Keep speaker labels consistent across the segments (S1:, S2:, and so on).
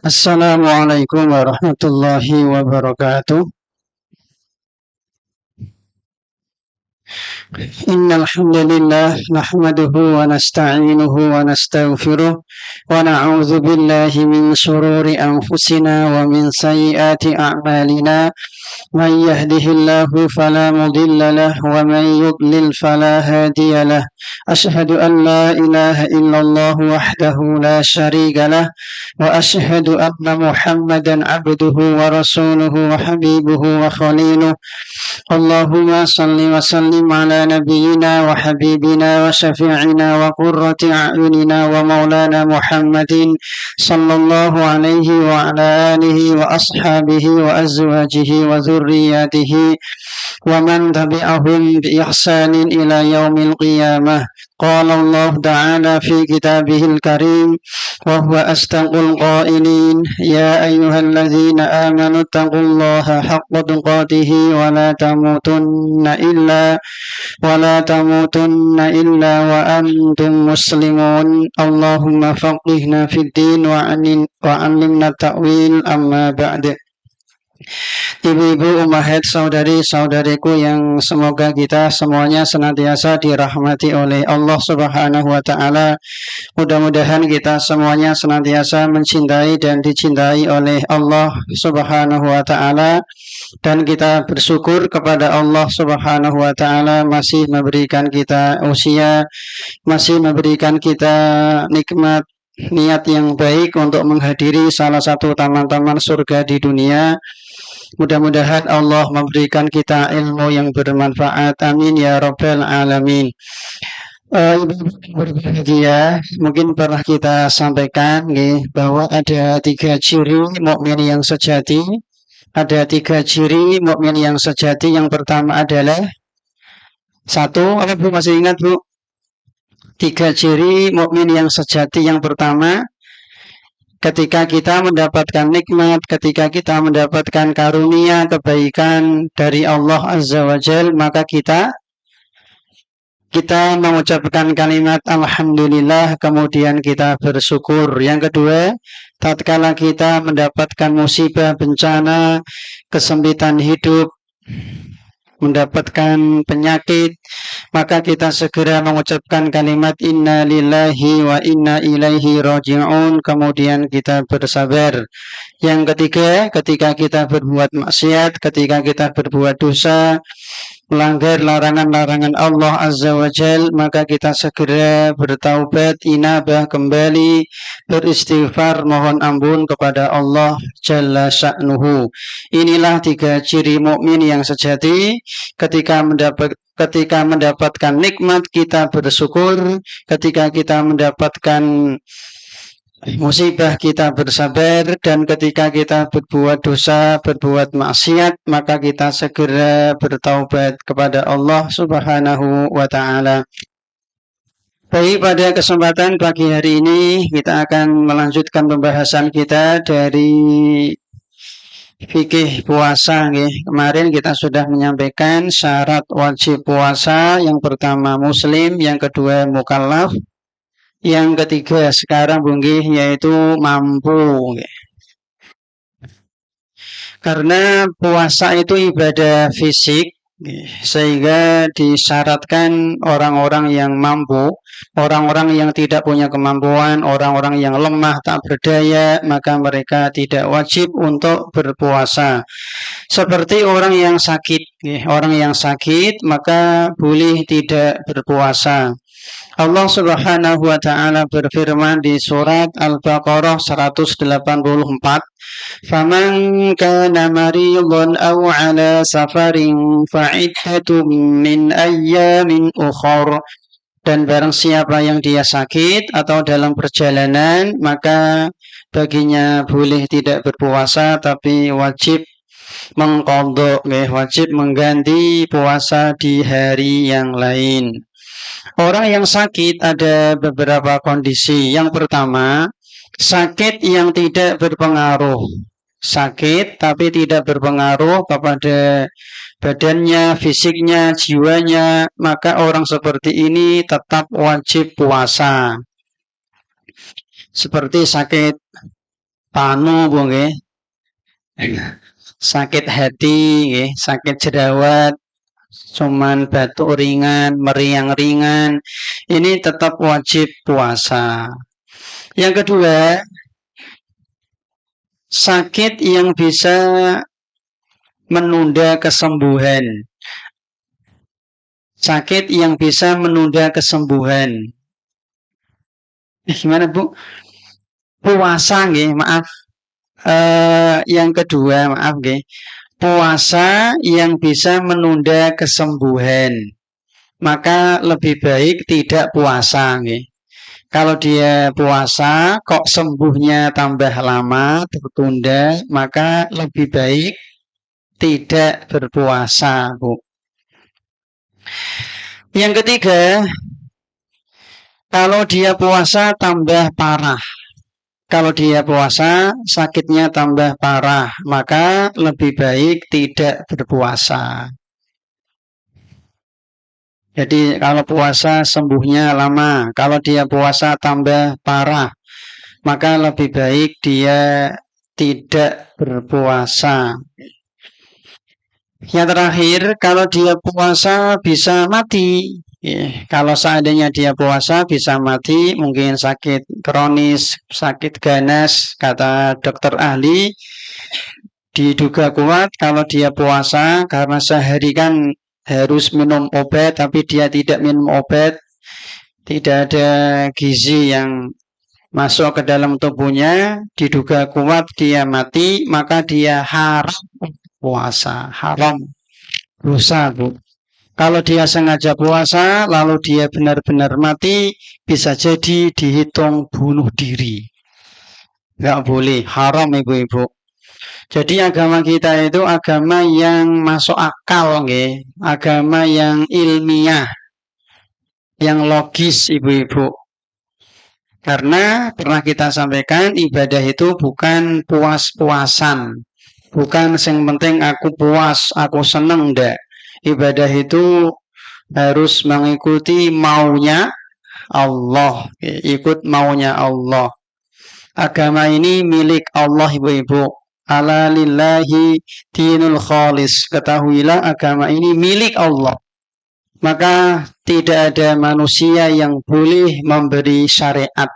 S1: Assalamualaikum warahmatullahi wabarakatuh. Innal hamdalillah nahmaduhu wa nasta'inuhu wa nastaghfiruh wa na'udzu billahi min shururi anfusina wa min sayyiati a'malina. من يهده الله فلا مضل له ومن يضلل فلا هادي له أشهد أن لا إله إلا الله وحده لا شريك له وأشهد أن محمدا عبده ورسوله وحبيبه وخليله اللهم صل وسلم على نبينا وحبيبنا وشفيعنا وقرة أعيننا ومولانا محمد صلى الله عليه وعلى آله وأصحابه وأزواجه وذرياته ومن تبعهم بإحسان إلى يوم القيامة. قال الله تعالى في كتابه الكريم وهو أصدق القائلين يا أيها الذين آمنوا اتقوا الله حق تقاته ولا تموتن إلا وأنتم مسلمون. اللهم فقهنا في الدين وعلمنا التأويل. أما بعد. Ibu-ibu, ummahat, saudari-saudariku yang semoga kita semuanya senantiasa dirahmati oleh Allah Subhanahu wa taala. Mudah-mudahan kita semuanya senantiasa mencintai dan dicintai oleh Allah Subhanahu wa taala, dan kita bersyukur kepada Allah Subhanahu wa taala masih memberikan kita usia, masih memberikan kita nikmat niat yang baik untuk menghadiri salah satu taman-taman surga di dunia. Mudah-mudahan Allah memberikan kita ilmu yang bermanfaat. Amin ya rabbal alamin. Berbahagia, mungkin pernah kita sampaikan bahwa ada 3 ciri mukmin yang sejati. Ada 3 ciri mukmin yang sejati. Yang pertama adalah 1, apa Bu masih ingat Bu? 3 ciri mukmin yang sejati. Yang pertama, ketika kita mendapatkan nikmat, ketika kita mendapatkan karunia, kebaikan dari Allah Azza wa Jal, maka kita mengucapkan kalimat Alhamdulillah, kemudian kita bersyukur. Yang kedua, tatkala kita mendapatkan musibah, bencana, kesempitan hidup, mendapatkan penyakit, maka kita segera mengucapkan kalimat Inna lillahi wa inna ilaihi raji'un, kemudian kita bersabar. Yang ketiga, ketika kita berbuat maksiat, ketika kita berbuat dosa, melanggar larangan-larangan Allah Azza wa Jal, maka kita segera bertaubat, inabah, kembali beristighfar, mohon ampun kepada Allah Jalla Sya'nuhu. Inilah 3 ciri mukmin yang sejati. Ketika mendapatkan nikmat, kita bersyukur. Ketika kita mendapatkan musibah, kita bersabar. Dan ketika kita berbuat dosa, berbuat maksiat, maka kita segera bertaubat kepada Allah Subhanahu wa ta'ala. Baik, pada kesempatan pagi hari ini kita akan melanjutkan pembahasan kita dari fikih puasa. Kemarin kita sudah menyampaikan syarat wajib puasa. Yang pertama muslim, yang kedua mukallaf, yang ketiga sekarang bunggih yaitu mampu. Karena puasa itu ibadah fisik, sehingga disyaratkan orang-orang yang mampu, orang-orang yang tidak punya kemampuan, orang-orang yang lemah tak berdaya, maka mereka tidak wajib untuk berpuasa. Seperti orang yang sakit, maka boleh tidak berpuasa. Allah Subhanahu wa ta'ala berfirman di surat Al-Baqarah 184, "Faman kana maridan aw 'ala safarin fa'iddatun min ayyamin ukhra." Dan barang siapa yang dia sakit atau dalam perjalanan, maka baginya boleh tidak berpuasa, tapi wajib mengqadha, wajib mengganti puasa di hari yang lain. Orang yang sakit ada beberapa kondisi. Yang pertama, sakit yang tidak berpengaruh. Sakit tapi tidak berpengaruh kepada badannya, fisiknya, jiwanya, maka orang seperti ini tetap wajib puasa. Seperti sakit panu Bu nggih. Sakit hati nggih, sakit jerawat, cuman batuk ringan, meriang ringan, ini tetap wajib puasa. Yang kedua, sakit yang bisa menunda kesembuhan. Sakit yang bisa menunda kesembuhan. Gimana Bu? Puasa nggih, maaf. Yang kedua, maaf nggih. Puasa yang bisa menunda kesembuhan. Maka lebih baik tidak puasa nggih. Kalau dia puasa kok sembuhnya tambah lama, tertunda, maka lebih baik tidak berpuasa, Bu. Yang ketiga, kalau dia puasa tambah parah. Kalau dia puasa sakitnya tambah parah, maka lebih baik tidak berpuasa. Jadi kalau puasa sembuhnya lama, kalau dia puasa tambah parah, maka lebih baik dia tidak berpuasa. Yang terakhir, kalau dia puasa bisa mati. Kalau seandainya dia puasa bisa mati, mungkin sakit kronis, sakit ganas, kata dokter ahli, diduga kuat kalau dia puasa karena sehari kan harus minum obat, tapi dia tidak minum obat, tidak ada gizi yang masuk ke dalam tubuhnya, diduga kuat dia mati, maka dia haram puasa, haram, dosa Bu. Kalau dia sengaja puasa, lalu dia benar-benar mati, bisa jadi dihitung bunuh diri. Nggak boleh, haram ibu-ibu. Jadi agama kita itu agama yang masuk akal, nggih. Agama yang ilmiah, yang logis, ibu-ibu. Karena pernah kita sampaikan ibadah itu bukan puas-puasan, bukan yang penting aku puas, aku seneng, ndak. Ibadah itu harus mengikuti maunya Allah, ikut maunya Allah. Agama ini milik Allah, ibu-ibu. Ala lillahi dinul khalis. Ketahuilah agama ini milik Allah. Maka tidak ada manusia yang boleh memberi syariat.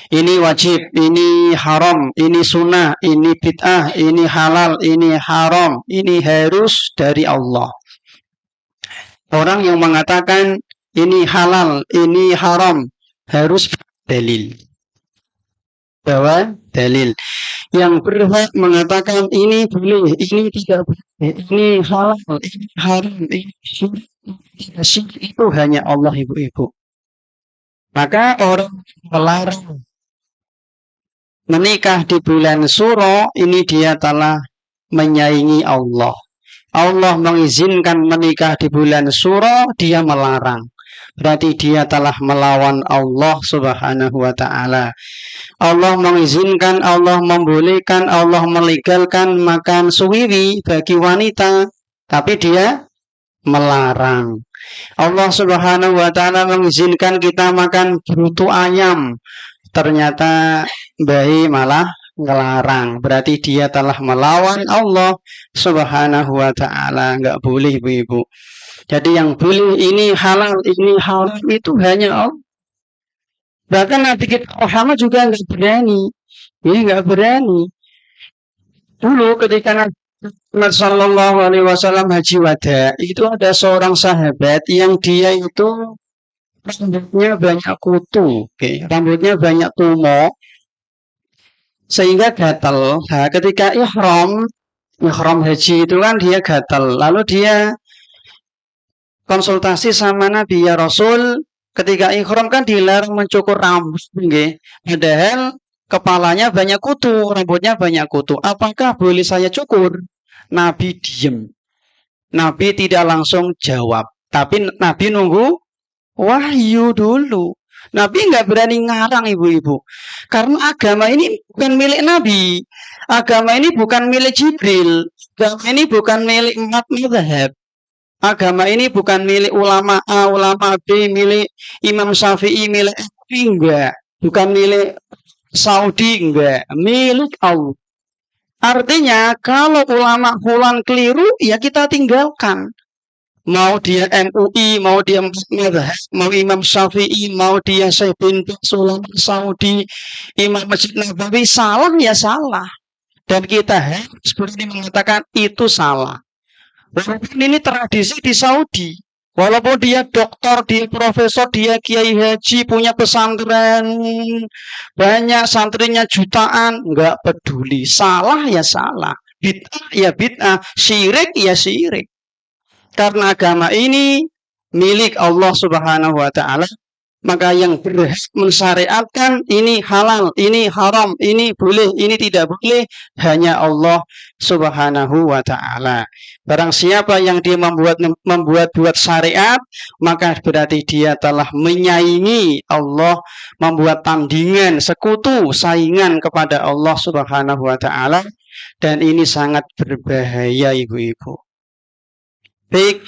S1: Ini wajib, ini haram, ini sunnah, ini bid'ah, ini halal, ini haram. Ini harus dari Allah. Orang yang mengatakan ini halal, ini haram, harus dalil. Bahwa dalil yang berhak mengatakan ini boleh, ini tidak boleh, ini halal, ini haram, ini syirik, itu hanya Allah, ibu-ibu. Maka orang melarang menikah di bulan Suro, ini dia telah menyaingi Allah. Allah mengizinkan menikah di bulan Suro, dia melarang. Berarti dia telah melawan Allah Subhanahu wa ta'ala. Allah mengizinkan, Allah membolehkan, Allah melegalkan makan suwiwi bagi wanita, tapi dia melarang. Allah Subhanahu wa ta'ala mengizinkan kita makan brutu ayam, ternyata bayi malah ngelarang. Berarti dia telah melawan Allah Subhanahu wa ta'ala. Enggak boleh, ibu-ibu. Jadi yang boleh ini halal, ini haram, itu hanya Allah. Bahkan Nabi kita Muhammad juga nggak berani. Ini nggak berani. Dulu ketika Nabi Muhammad Sallallahu Alaihi Wasallam haji wada, itu ada seorang sahabat yang dia itu rambutnya banyak kutu, rambutnya banyak tumor, sehingga gatal. Nah, ketika ihram haji itu kan dia gatal. Lalu dia konsultasi sama Nabi, ya Rasul, ketika ihram kan dilarang mencukur rambut, nggih. Padahal kepalanya banyak kutu, rambutnya banyak kutu. Apakah boleh saya cukur? Nabi diem. Nabi tidak langsung jawab. Tapi Nabi nunggu wahyu dulu. Nabi nggak berani ngarang, ibu-ibu. Karena agama ini bukan milik Nabi. Agama ini bukan milik Jibril. Agama ini bukan milik umat mazhab. Agama ini bukan milik ulama A, ulama B, milik Imam Syafi'i, milik enggak. Bukan milik Saudi enggak, milik Allah. Artinya kalau ulama fulan keliru ya kita tinggalkan. Mau dia MUI, mau dia madhab, mau Imam Syafi'i, mau dia Syekh bin Baz, ulama Saudi, Imam Masjid Nabawi, salah ya salah. Dan kita harus berani mengatakan itu salah. Walaupun ini tradisi di Saudi. Walaupun dia doktor, dia profesor, dia kiai haji, punya pesantren, banyak santrinya jutaan, nggak peduli. Salah ya salah. Bid'ah ya bid'ah. Syirik ya syirik. Karena agama ini milik Allah Subhanahu wa Ta'ala, maka yang berhak mensyariatkan ini halal, ini haram, ini boleh, ini tidak boleh, hanya Allah Subhanahu wa Ta'ala. Barang siapa yang dia membuat syariat, maka berarti dia telah menyaingi Allah, membuat tandingan, sekutu, saingan kepada Allah Subhanahu wa Ta'ala, dan ini sangat berbahaya, ibu-ibu. Baik,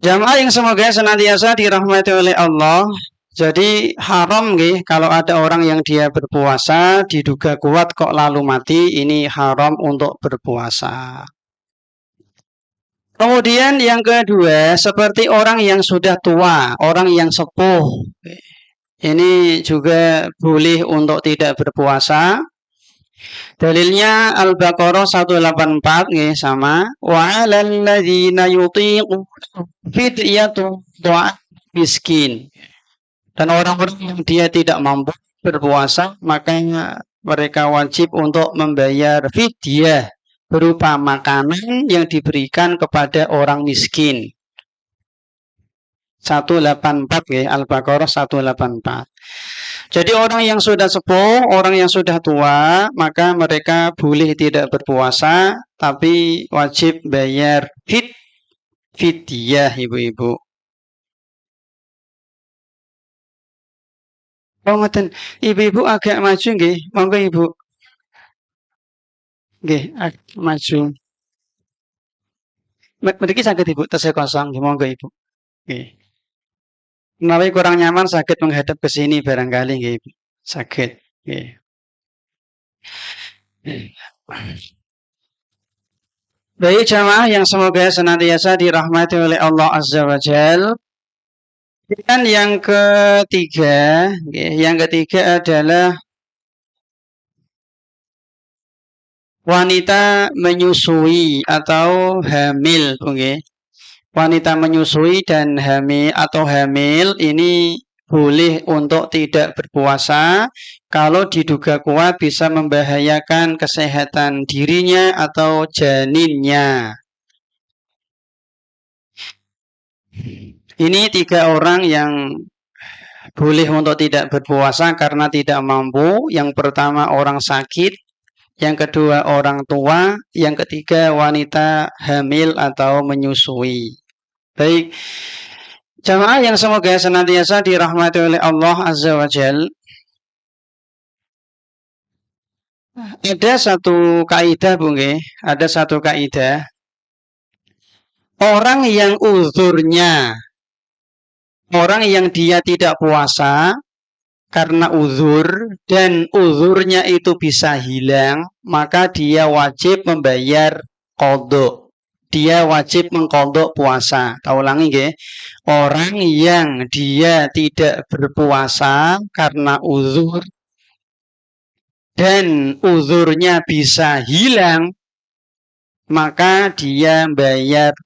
S1: jamaah yang semoga senantiasa dirahmati oleh Allah. Jadi haram nggih kalau ada orang yang dia berpuasa diduga kuat kok lalu mati, ini haram untuk berpuasa. Kemudian yang kedua, seperti orang yang sudah tua, orang yang sepuh. Ini juga boleh untuk tidak berpuasa. Dalilnya Al-Baqarah 184 nggih sama wa 'alal ladzina yutiqu fidyatun miskin. Dan orang-orang yang dia tidak mampu berpuasa, makanya mereka wajib untuk membayar fidyah berupa makanan yang diberikan kepada orang miskin. 184 nggih, Al-Baqarah 184. Jadi orang yang sudah sepuh, orang yang sudah tua, maka mereka boleh tidak berpuasa, tapi wajib bayar fidyah, ibu-ibu. Oh, ngoten. Ibu-ibu agak maju nggih, monggo Ibu. Nggih, maju. Mriki saged Ibu tesih kosong, monggo Ibu. Nggih. Menawi kurang nyaman sakit menghadap ke sini barangkali nggih. Sakit nggih. Baik jamaah yang semoga senantiasa dirahmati oleh Allah Azza wa Jalla. Dan yang ketiga adalah wanita menyusui atau hamil, okay. Wanita menyusui dan hamil ini boleh untuk tidak berpuasa kalau diduga kuat bisa membahayakan kesehatan dirinya atau janinnya. Ini 3 orang yang boleh untuk tidak berpuasa karena tidak mampu. Yang pertama orang sakit, yang kedua orang tua, yang ketiga wanita hamil atau menyusui. Baik, jamaah yang semoga senantiasa dirahmati oleh Allah Azza wa Jalla. Ada satu kaidah, Bu nggih, ada satu kaidah. Orang yang uzurnya, orang yang dia tidak puasa karena uzur dan uzurnya itu bisa hilang, maka dia wajib membayar qadha. Dia wajib mengqadha puasa. Tak ulangi nggih. Orang yang dia tidak berpuasa karena uzur dan uzurnya bisa hilang, maka dia bayar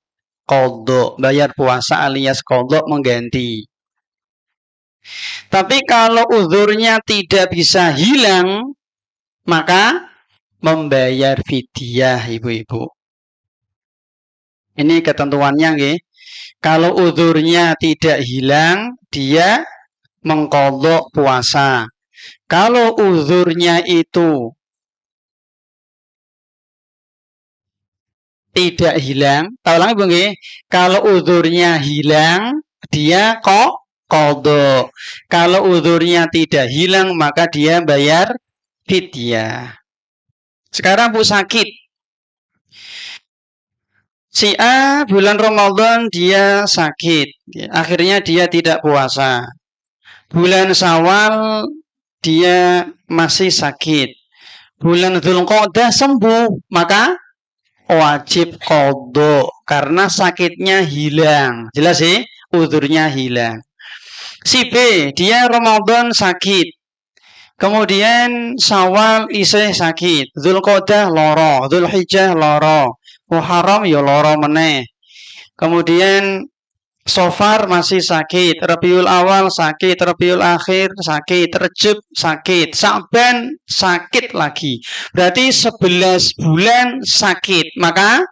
S1: qadha, bayar puasa alias qadha mengganti. Tapi kalau uzurnya tidak bisa hilang, maka membayar fidyah, ibu-ibu. Ini ketentuannya nggih. Kalau uzurnya tidak hilang, dia mengqadha puasa. Kalau uzurnya itu tidak hilang, tahu lagi Bu nggih? Kalau uzurnya hilang, dia qadha. Kalau uzurnya tidak hilang, maka dia bayar fidyah. Sekarang Bu sakit. Si A bulan Ramadan dia sakit. Akhirnya dia tidak puasa. Bulan Syawal dia masih sakit. Bulan Dzulqa'dah sembuh, maka wajib qadha karena sakitnya hilang. Jelas sih, uzurnya hilang. Si B, dia Ramadan sakit. Kemudian Syawal isih sakit, Dzulqa'dah loro, Dzulhijjah loro, Muharram ya loro meneh. Kemudian Safar masih sakit, Rabiul Awal sakit, Rabiul Akhir sakit, Rejab sakit, Sa'ban sakit lagi. Berarti 11 bulan sakit, maka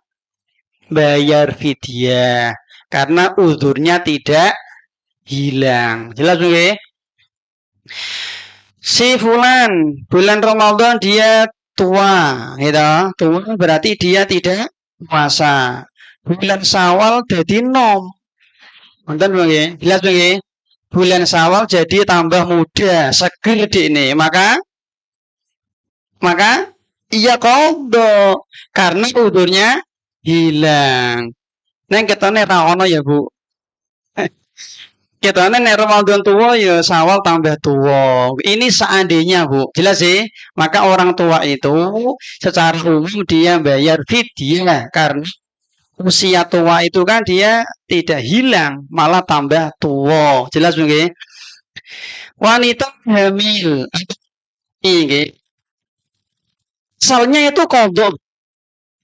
S1: bayar fidyah karena uzurnya tidak hilang. Jelas nggih? Si fulan bulan Ramadan dia tua, gitu. Tua berarti dia tidak puasa. Bulan Syawal jadi nom. Nonton nggih? Jelas nggih? Bulan Syawal jadi tambah muda, seger ini. Maka iya qadha karena udurnya hilang. Neng ketone ra ono ya, Bu. Ketone nek Ramadan tua ya Syawal tambah tua. Ini seandainya, Bu. Jelas sih? Maka orang tua itu secara umum dia bayar fidyah karena usia tua itu kan dia tidak hilang, malah tambah tua. Jelas nggih? Wanita hamil. Nggih. Asalnya itu qadha.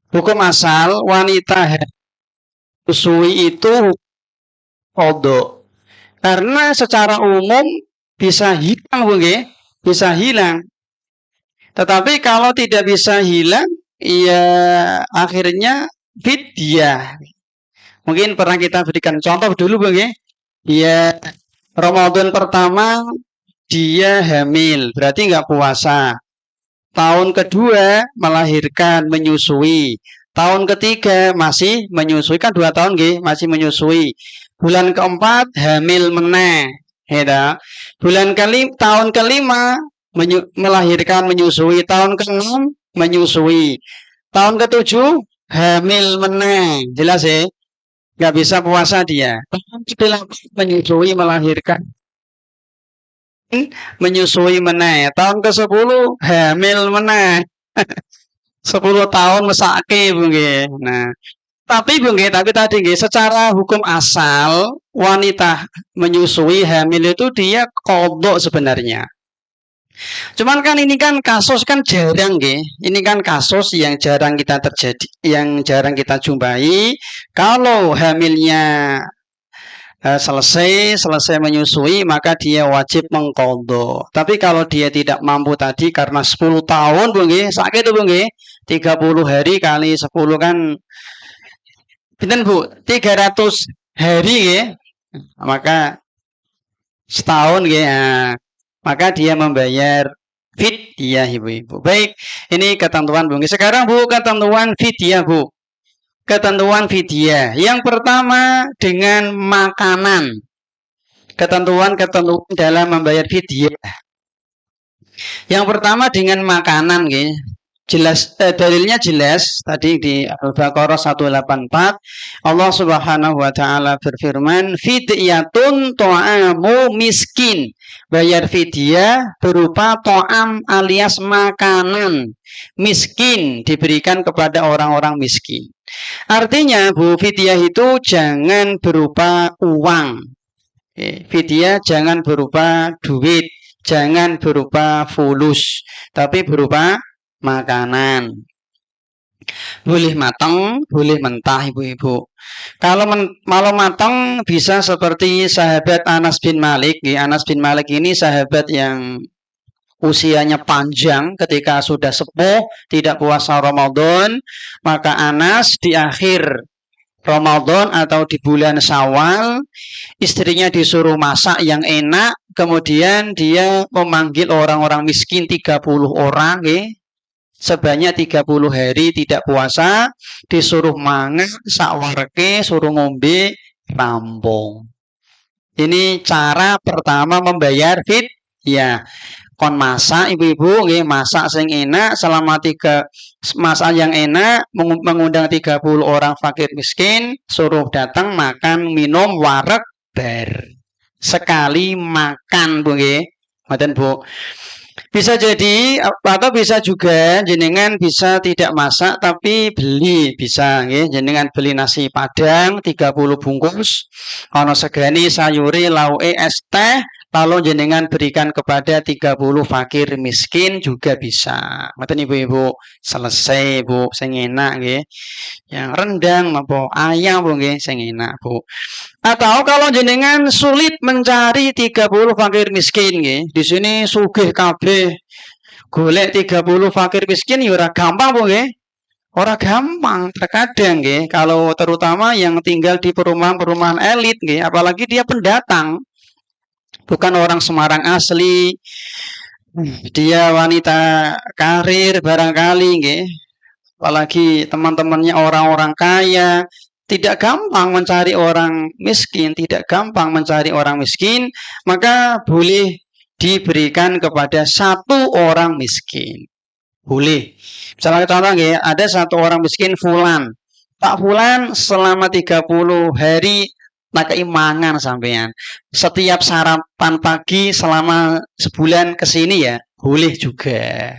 S1: Hukum asal wanita menyusui itu qadha. Karena secara umum bisa hilang, nggih, bisa hilang. Tetapi kalau tidak bisa hilang, ya akhirnya fidyah. Mungkin pernah kita berikan contoh dulu, nggih. Ya Ramadan pertama dia hamil, berarti nggak puasa. Tahun kedua melahirkan, menyusui. Tahun ketiga masih menyusui, kan 2 tahun nggih, masih menyusui. Bulan keempat hamil meneh, ya. Tahun kelima melahirkan, menyusui. Tahun keenam menyusui. Tahun ketujuh hamil meneh, jelas ya. Nggak bisa puasa dia. Tahun ke-8 menyusui, melahirkan, menyusui meneh. Tahun ke-10 hamil meneh. 10 tahun mesake, nggih. Nah, tapi tadi nggih, secara hukum asal wanita menyusui hamil itu dia qadha sebenarnya. Cuman kan ini kan kasus kan jarang nggih. Ini kan kasus yang jarang kita terjadi, yang jarang kita jumpai. Kalau hamilnya selesai menyusui, maka dia wajib mengqadha. Tapi kalau dia tidak mampu tadi karena 10 tahun nggih, sakit itu nggih. 30 hari kali 10 kan pinten Bu? 300 hari ya. Maka setahun ya. Maka dia membayar fidyah, Ibu-ibu. Baik, ini ketentuan Bu. Sekarang Bu, ketentuan fidyah, Bu. Ketentuan fidyah. Yang pertama dengan makanan. Ketentuan dalam membayar fidyah. Yang pertama dengan makanan nggih. Jelas, dalilnya jelas tadi di Al-Baqarah 184 Allah Subhanahu wa taala berfirman fidyatun ta'amu miskin, bayar fidyah berupa to'am alias makanan miskin, diberikan kepada orang-orang miskin. Artinya Bu, fidyah itu jangan berupa uang, fidyah jangan berupa duit, jangan berupa fulus, tapi berupa makanan. Boleh matang, boleh mentah, Ibu-ibu. Kalau matang bisa seperti sahabat Anas bin Malik. Anas bin Malik ini sahabat yang usianya panjang, ketika sudah sepuh, tidak puasa Ramadan, maka Anas di akhir Ramadan atau di bulan Syawal, istrinya disuruh masak yang enak, kemudian dia memanggil orang-orang miskin 30 orang, sebanyak 30 hari tidak puasa, disuruh mangan sakwareke, suruh ngombe rampung. Ini cara pertama membayar fidyah. Kon masak, Ibu-ibu, masak sing enak selama 3 masak yang enak, mengundang 30 orang fakir miskin, suruh datang makan minum wareg bar. Sekali makan, Bu, ngoten Bu. Bisa jadi atau bisa juga jenengan bisa tidak masak tapi beli bisa nggih. Jenengan beli nasi padang 30 bungkus, ana segani sayuri lauke es teh lalu jenengan berikan kepada 30 fakir miskin juga bisa. Ngoten Ibu-ibu. Selesai Bu, sing enak nggih. Yang rendang apa ayam Bu nggih sing enak Bu. Atau kalau jenengan sulit mencari 30 fakir miskin nggih, di sini sugih kabeh golek 30 fakir miskin ya ora gampang Bu nggih. Ora gampang terkadang nggih kalau terutama yang tinggal di perumahan-perumahan elit nggih, apalagi dia pendatang, bukan orang Semarang asli, dia wanita karir barangkali nggih. Apalagi teman-temannya orang-orang kaya, tidak gampang mencari orang miskin, tidak gampang mencari orang miskin, maka boleh diberikan kepada satu orang miskin. Boleh. Misalnya contoh ya, ada satu orang miskin Fulan. Pak Fulan selama 30 hari pakai mangan sampean. Setiap sarapan pagi selama sebulan ke sini ya, boleh juga.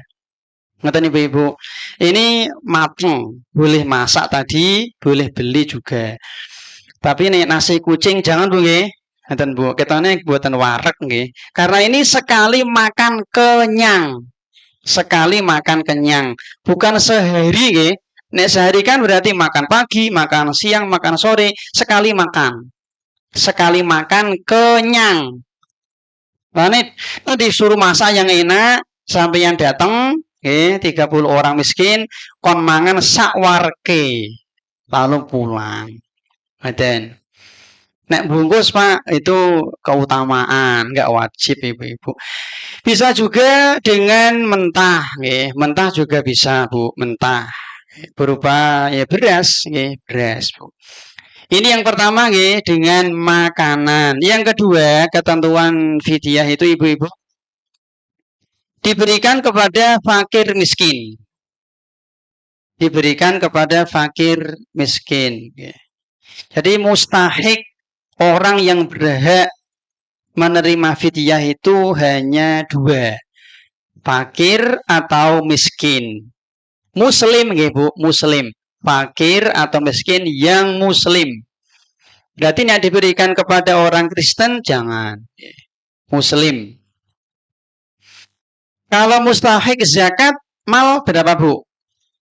S1: Ngeten Ibu-ibu. Ini mateng, boleh masak tadi, boleh beli juga. Tapi nih nasi kucing jangan Bu nggih. Ngeten Bu, ketane buatan wareg nggih. Karena ini sekali makan kenyang. Sekali makan kenyang, bukan sehari nggih. Nek sehari kan berarti makan pagi, makan siang, makan sore, sekali makan. Sekali makan kenyang. Nah, ini disuruh masak yang enak, sampai yang datang 30 orang miskin kon mangan sak warke lalu pulang. Ngeten. Nek bungkus Pak itu keutamaan, nggak wajib Ibu-ibu. Bisa juga dengan mentah, nggih. Mentah juga bisa Bu, mentah. Berupa ya beras, nggih, beras Bu. Ini yang pertama nggih dengan makanan. Yang kedua, ketentuan fidyah itu Ibu-ibu diberikan kepada fakir miskin. Diberikan kepada fakir miskin. Jadi mustahik orang yang berhak menerima fidyah itu hanya dua. Fakir atau miskin. Muslim Bu, muslim. Fakir atau miskin yang muslim. Berarti yang diberikan kepada orang Kristen jangan. Muslim. Kalau mustahik zakat mal berapa Bu?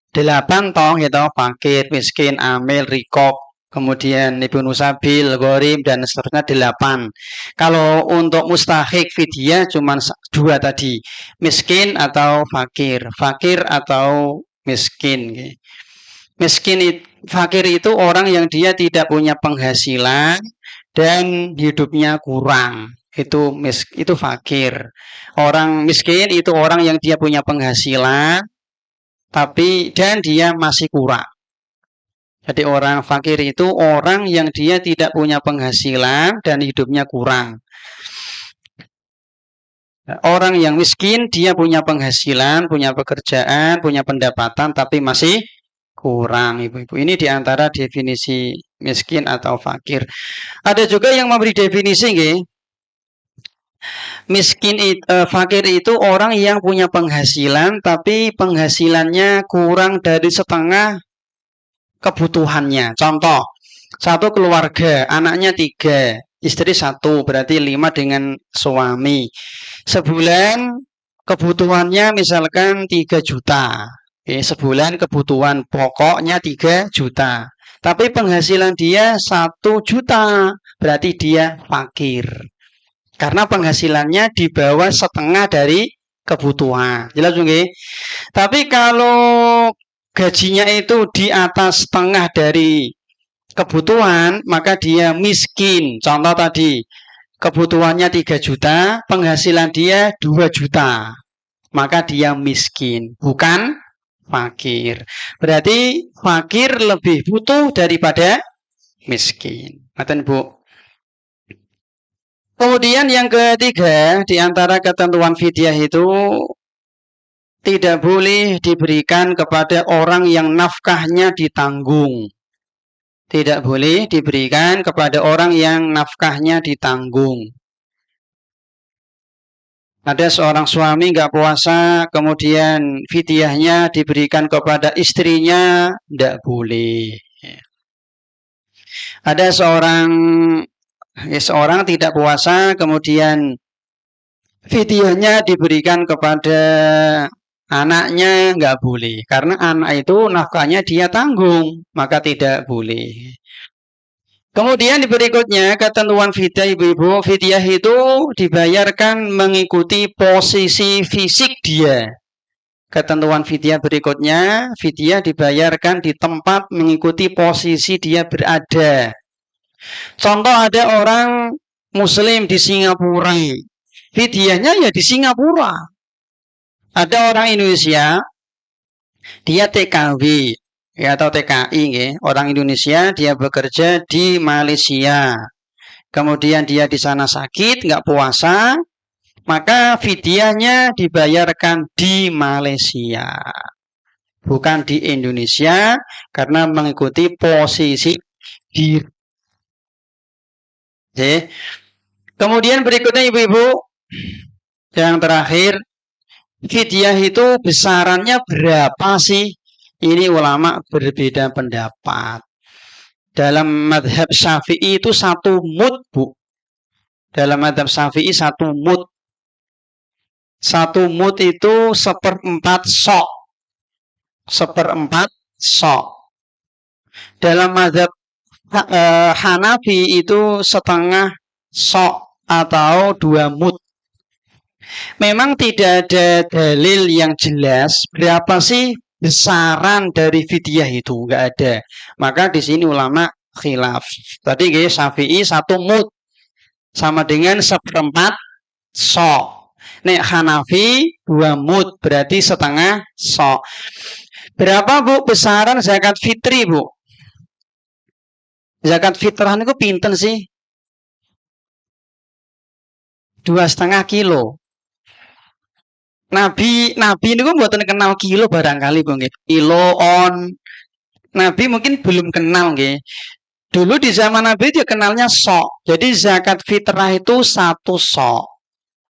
S1: 8 toh gitu, fakir, miskin, amil, rikob, kemudian ibnu sabil, gharib dan seterusnya 8. Kalau untuk mustahik fidyah cuma 2 tadi, miskin atau fakir, fakir atau miskin. Miskin fakir itu orang yang dia tidak punya penghasilan dan hidupnya kurang. Itu fakir. Orang miskin itu orang yang dia punya penghasilan dan dia masih kurang. Jadi orang fakir itu orang yang dia tidak punya penghasilan dan hidupnya kurang. Orang yang miskin dia punya penghasilan, punya pekerjaan, punya pendapatan tapi masih kurang Ibu-ibu. Ini diantara definisi miskin atau fakir. Ada juga yang memberi definisi nggih. Fakir itu orang yang punya penghasilan tapi penghasilannya kurang dari setengah kebutuhannya. Contoh, satu keluarga, anaknya 3, istri 1, berarti 5 dengan suami. Sebulan kebutuhannya misalkan 3 juta. Sebulan kebutuhan pokoknya 3 juta. Tapi penghasilan dia 1 juta, berarti dia fakir. Karena penghasilannya di bawah setengah dari kebutuhan. Jelas nggih? Tapi kalau gajinya itu di atas setengah dari kebutuhan, maka dia miskin. Contoh tadi, kebutuhannya 3 juta, penghasilan dia 2 juta. Maka dia miskin, bukan fakir. Berarti fakir lebih butuh daripada miskin. Ngaten Bu. Kemudian yang ketiga, di antara ketentuan fidyah itu tidak boleh diberikan kepada orang yang nafkahnya ditanggung. Tidak boleh diberikan kepada orang yang nafkahnya ditanggung. Ada seorang suami nggak puasa, kemudian fidyahnya diberikan kepada istrinya, tidak boleh. Ada seorang tidak puasa, kemudian fidyahnya diberikan kepada anaknya, nggak boleh. Karena anak itu nafkahnya dia tanggung, maka tidak boleh. Kemudian berikutnya ketentuan fidyah ibu-ibu, fidyah itu dibayarkan mengikuti posisi fisik dia. Ketentuan fidyah berikutnya, fidyah dibayarkan di tempat mengikuti posisi dia berada. Contoh ada orang muslim di Singapura, fidyahnya ya di Singapura. Ada orang Indonesia, dia TKW, ya atau TKI, ya. Orang Indonesia dia bekerja di Malaysia, kemudian dia di sana sakit nggak puasa, maka fidyahnya dibayarkan di Malaysia, bukan di Indonesia, karena mengikuti posisi diri. Oke. Kemudian berikutnya ibu-ibu, yang terakhir, fidyah itu besarannya berapa sih? Ini ulama berbeda pendapat. Dalam madhab Syafi'i itu 1 mud, Bu. Dalam madhab Syafi'i 1 mud. 1 mud itu 1/4 sok. 1/4 sok. Dalam madhab Hanafi itu setengah sok atau 2 mud. Memang tidak ada dalil yang jelas berapa sih besaran dari fidyah itu, nggak ada. Maka di sini ulama khilaf. Tadi guys, Syafi'i 1 mud sama dengan 1/4 sok. Nek Hanafi 2 mud berarti setengah sok. Berapa Bu besaran zakat fitri, Bu? Zakat fitrah itu pinten sih? 2,5 kilo. Nabi ini mboten kenal kilo barangkali Bu nggih. Kilo on. Nabi mungkin belum kenal nggih. Dulu di zaman Nabi dia kenalnya sok. Jadi zakat fitrah itu 1 sok.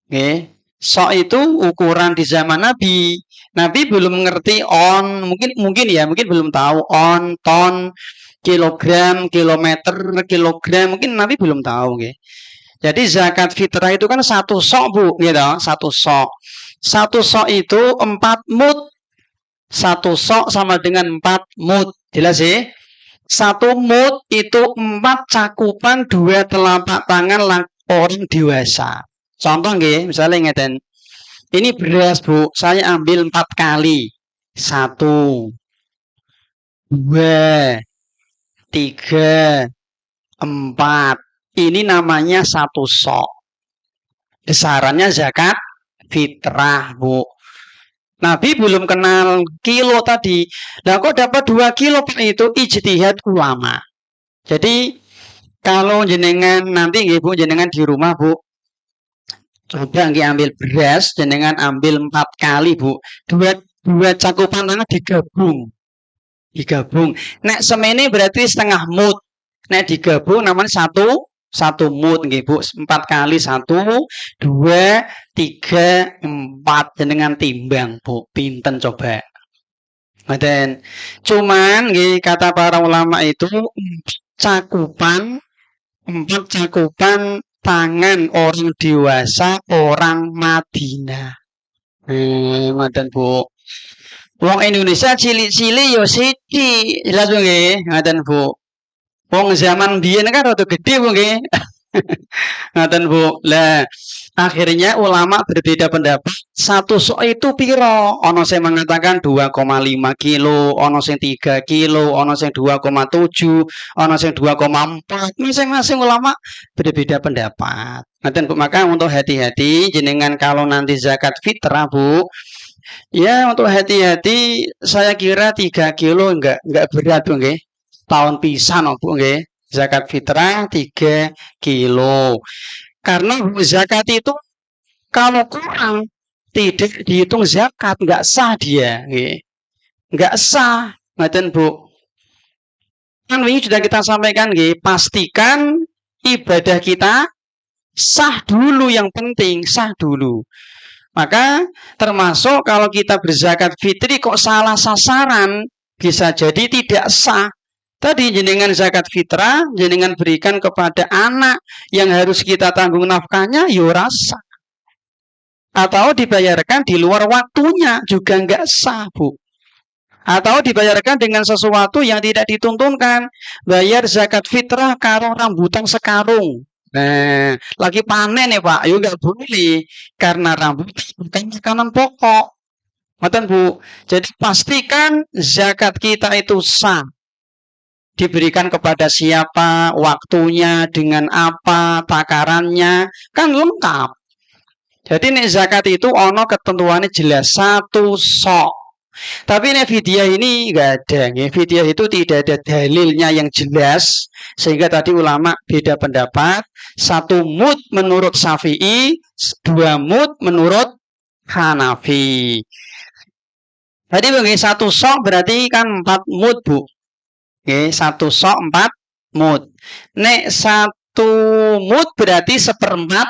S1: Nggih. Sok itu ukuran di zaman Nabi. Nabi belum ngerti on, mungkin belum tahu on, ton, kilogram, kilometer, kilogram, mungkin Nabi belum tahu nggih. Jadi zakat fitrah itu kan 1 sok Bu, gitu, 1 sok. 1 sok itu 4 mud. 1 sok sama dengan 4 mud. Jelas sih? 1 mud itu 4 cakupan 2 telapak tangan orang dewasa. Contoh nggih, misalnya ngeten. Ini beras Bu, saya ambil 4 kali. 1, 2, 3, 4. Ini namanya 1 sok. Besarannya zakat fitrah Bu. Nabi belum kenal kilo tadi. Nah kok dapat 2 kilo Pak? Itu ijtihad ulama. Jadi kalau jenengan nanti nggih Bu, jenengan di rumah Bu, coba nggih ambil beras, jenengan ambil 4 kali Bu. Dua cakupan tangan digabung. Nek semene berarti setengah mud. Nek digabung namanya 1 mud nggih Bu. 4 kali 1, 2, 3, 4. Jenengan timbang Bu, pinten coba. Ngaten. Cuman nggih kata para ulama itu 4 cakupan tangan orang dewasa orang Madinah. Ngaten Bu. Wong Indonesia cilik-cilik yo sithik, jelas nggih, ngaten Bu. Wong zaman biyen kan rada gede Bu nggih. Ngaten Bu. Lah akhirnya ulama berbeda pendapat. 1 sok itu piro? Ono sing mengatakan 2,5 kilo, ono sing 3 kilo, ono sing 2,7, ono sing 2,4. Masing-masing ulama berbeda pendapat. Ngaten Bu, maka untuk hati-hati jenengan kalau nanti zakat fitrah Bu, ya untuk hati-hati saya kira 3 kilo enggak berat Bu nggih. Tahun pisan Bu nggih. Zakat fitrah 3 kilo. Karena zakat itu kalau kurang tidak dihitung zakat, enggak sah dia, nggih. Enggak sah. Ngaten Bu. Kan ini sudah kita sampaikan nggih, pastikan ibadah kita sah dulu, yang penting sah dulu. Maka termasuk kalau kita berzakat fitri kok salah sasaran, bisa jadi tidak sah. Tadi jenengan zakat fitrah, jenengan berikan kepada anak yang harus kita tanggung nafkahnya, ya rasa. Atau dibayarkan di luar waktunya, juga nggak sah, Bu. Atau dibayarkan dengan sesuatu yang tidak dituntunkan. Bayar zakat fitrah karo rambutan sekarung. Nah, lagi panen ya Pak, yuk nggak boleh. Karena rambutan bukan makanan pokok. Ngoten Bu. Jadi pastikan zakat kita itu sah. Diberikan kepada siapa, waktunya, dengan apa, takarannya, kan lengkap. Jadi nek zakat itu ono ketentuannya jelas, satu sok. Tapi nek fidyah ini enggak ada. Fidyah itu tidak ada dalilnya yang jelas, sehingga tadi ulama beda pendapat. Satu mud menurut Syafi'i, dua mud menurut Hanafi. Tadi bagi satu sok berarti kan 4 mud, Bu. Oke, satu sok 4 mud. Nek satu mud berarti seperempat.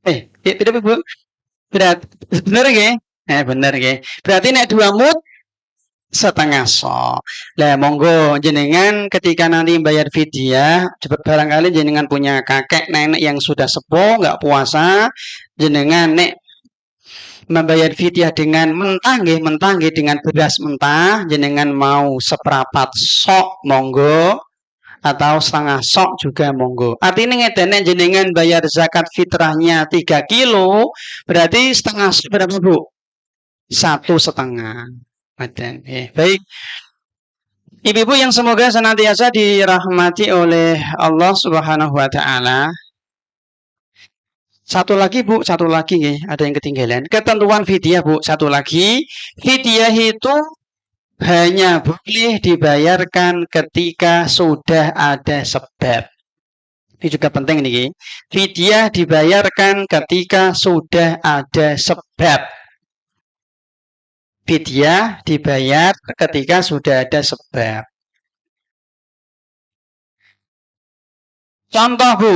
S1: Tidak Bu. Berarti bener nggih? Bener nggih. Berarti nek 2 mud setengah sok. Lah monggo jenengan ketika nanti bayar fidyah, barangkali jenengan punya kakek nenek yang sudah sepuh nggak puasa, jenengan nek membayar fidyah dengan mentah nggih dengan beras mentah, jenengan mau seperapat sok monggo atau setengah sok juga monggo. Artinya ngedene jenengan bayar zakat fitrahnya 3 kilo, berarti setengah sok berapa Bu? 1,5. Baik. Ibu-ibu yang semoga senantiasa dirahmati oleh Allah Subhanahu wa taala. Satu lagi Bu, satu lagi nih, ada yang ketinggalan. Ketentuan fidyah Bu, satu lagi. Fidyah itu hanya boleh dibayarkan ketika sudah ada sebab. Ini juga penting nih. Fidyah dibayarkan ketika sudah ada sebab. Fidyah dibayar ketika sudah ada sebab. Contoh Bu,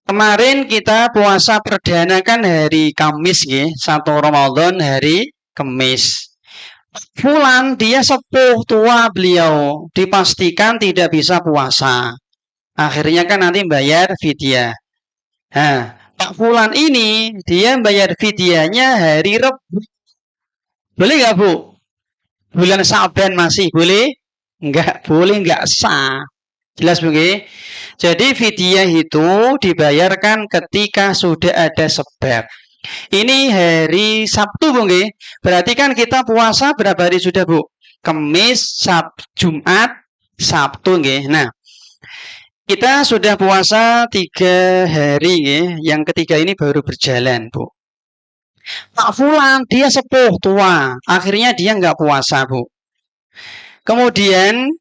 S1: kemarin kita puasa perdana kan hari Kamis nggih, 1 Ramadan hari Kamis. Fulan dia sepuh tua beliau, dipastikan tidak bisa puasa. Akhirnya kan nanti bayar fidyah. Nah, Pak Fulan ini dia bayar fidyahnya hari Rabu. Boleh nggak Bu? Bulan Sa'ban masih boleh? Nggak boleh, nggak sah. Jelas Bu nggih? Jadi fidyah itu dibayarkan ketika sudah ada sebab. Ini hari Sabtu Bu nggih. Berarti kan kita puasa berapa hari sudah Bu? Kamis, Jumat, Sabtu nggih. Nah, kita sudah puasa 3 hari nggih. Yang ketiga ini baru berjalan Bu. Pak Fulan dia sepuh tua, akhirnya dia nggak puasa Bu. Kemudian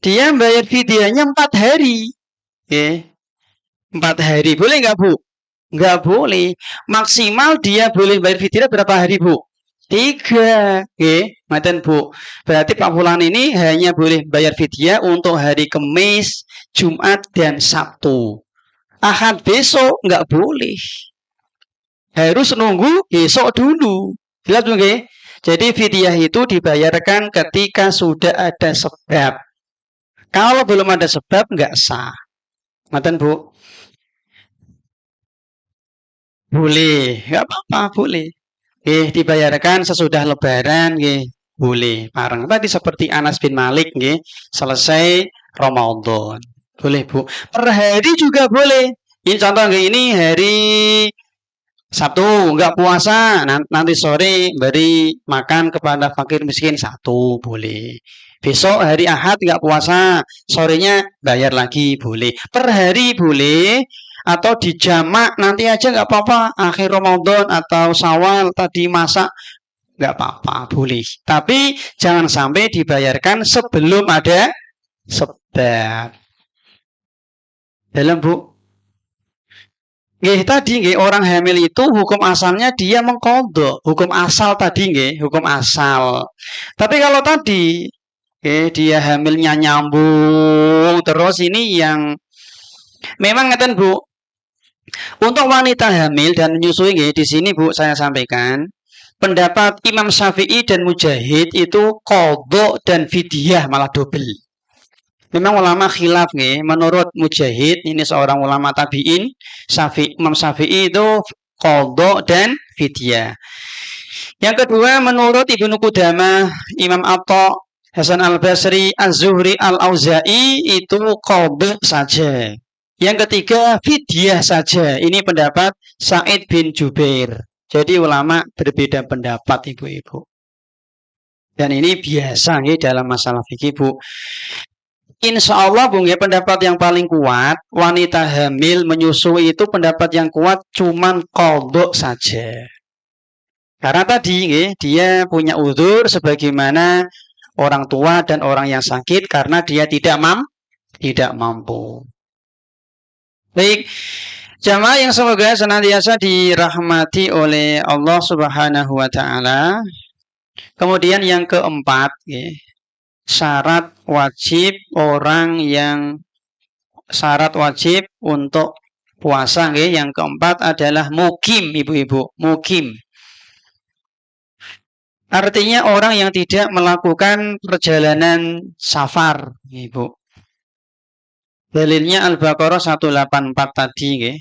S1: dia bayar fidyahnya 4 hari. 4 hari. Boleh nggak Bu? Nggak boleh. Maksimal dia boleh bayar fidyah berapa hari Bu? 3. Maten Bu. Berarti Pak Fulan ini hanya boleh bayar fidyah untuk hari Kamis, Jumat, dan Sabtu. Ahad besok nggak boleh. Harus nunggu besok dulu. Jelas Bu nggih? Jadi fidyah itu dibayarkan ketika sudah ada sebab. Kalau belum ada sebab nggak sah. Maten Bu. Boleh, nggak apa-apa, boleh. Dibayarkan sesudah Lebaran, boleh. Bareng tadi seperti Anas bin Malik, selesai Ramadan, boleh Bu. Per hari juga boleh. Ini contoh ini hari Sabtu nggak puasa, nanti sore beri makan kepada fakir miskin 1, boleh. Besok hari Ahad nggak puasa, sorenya bayar lagi, boleh. Per hari boleh. Atau dijamak nanti aja nggak apa-apa, akhir Ramadan atau Syawal tadi masak nggak apa-apa, boleh. Tapi jangan sampai dibayarkan sebelum ada sebab. Dalam Bu. Tadi orang hamil itu hukum asalnya dia mengqadha, hukum asal tadi hukum asal. Tapi kalau tadi dia hamilnya nyambung terus, ini yang memang ngeten Bu. Untuk wanita hamil dan menyusui, di sini Bu saya sampaikan pendapat Imam Syafi'i dan Mujahid itu qadha dan fidyah malah double. Memang ulama khilaf menurut Mujahid, ini seorang ulama tabi'in, Imam Syafi'i itu qadha dan fidyah. Yang kedua menurut Ibnu Qudamah, Imam Atha, Hasan Al-Basri, Az-Zuhri, Al-Auza'i itu qadha saja. Yang ketiga fidyah saja. Ini pendapat Sa'id bin Jubair. Jadi ulama berbeda pendapat ibu-ibu. Dan ini biasa dalam masalah fikih Bu. Insya Allah Bu, pendapat yang paling kuat wanita hamil menyusui itu pendapat yang kuat cuman qadha saja. Karena tadi dia punya uzur sebagaimana orang tua dan orang yang sakit karena dia tidak mampu. Baik, jamaah yang semoga senantiasa dirahmati oleh Allah Subhanahu wa taala. Kemudian yang keempat, syarat wajib untuk puasa yang keempat adalah mukim, ibu-ibu, mukim. Artinya orang yang tidak melakukan perjalanan safar, ibu. Dalilnya Al-Baqarah 184 tadi,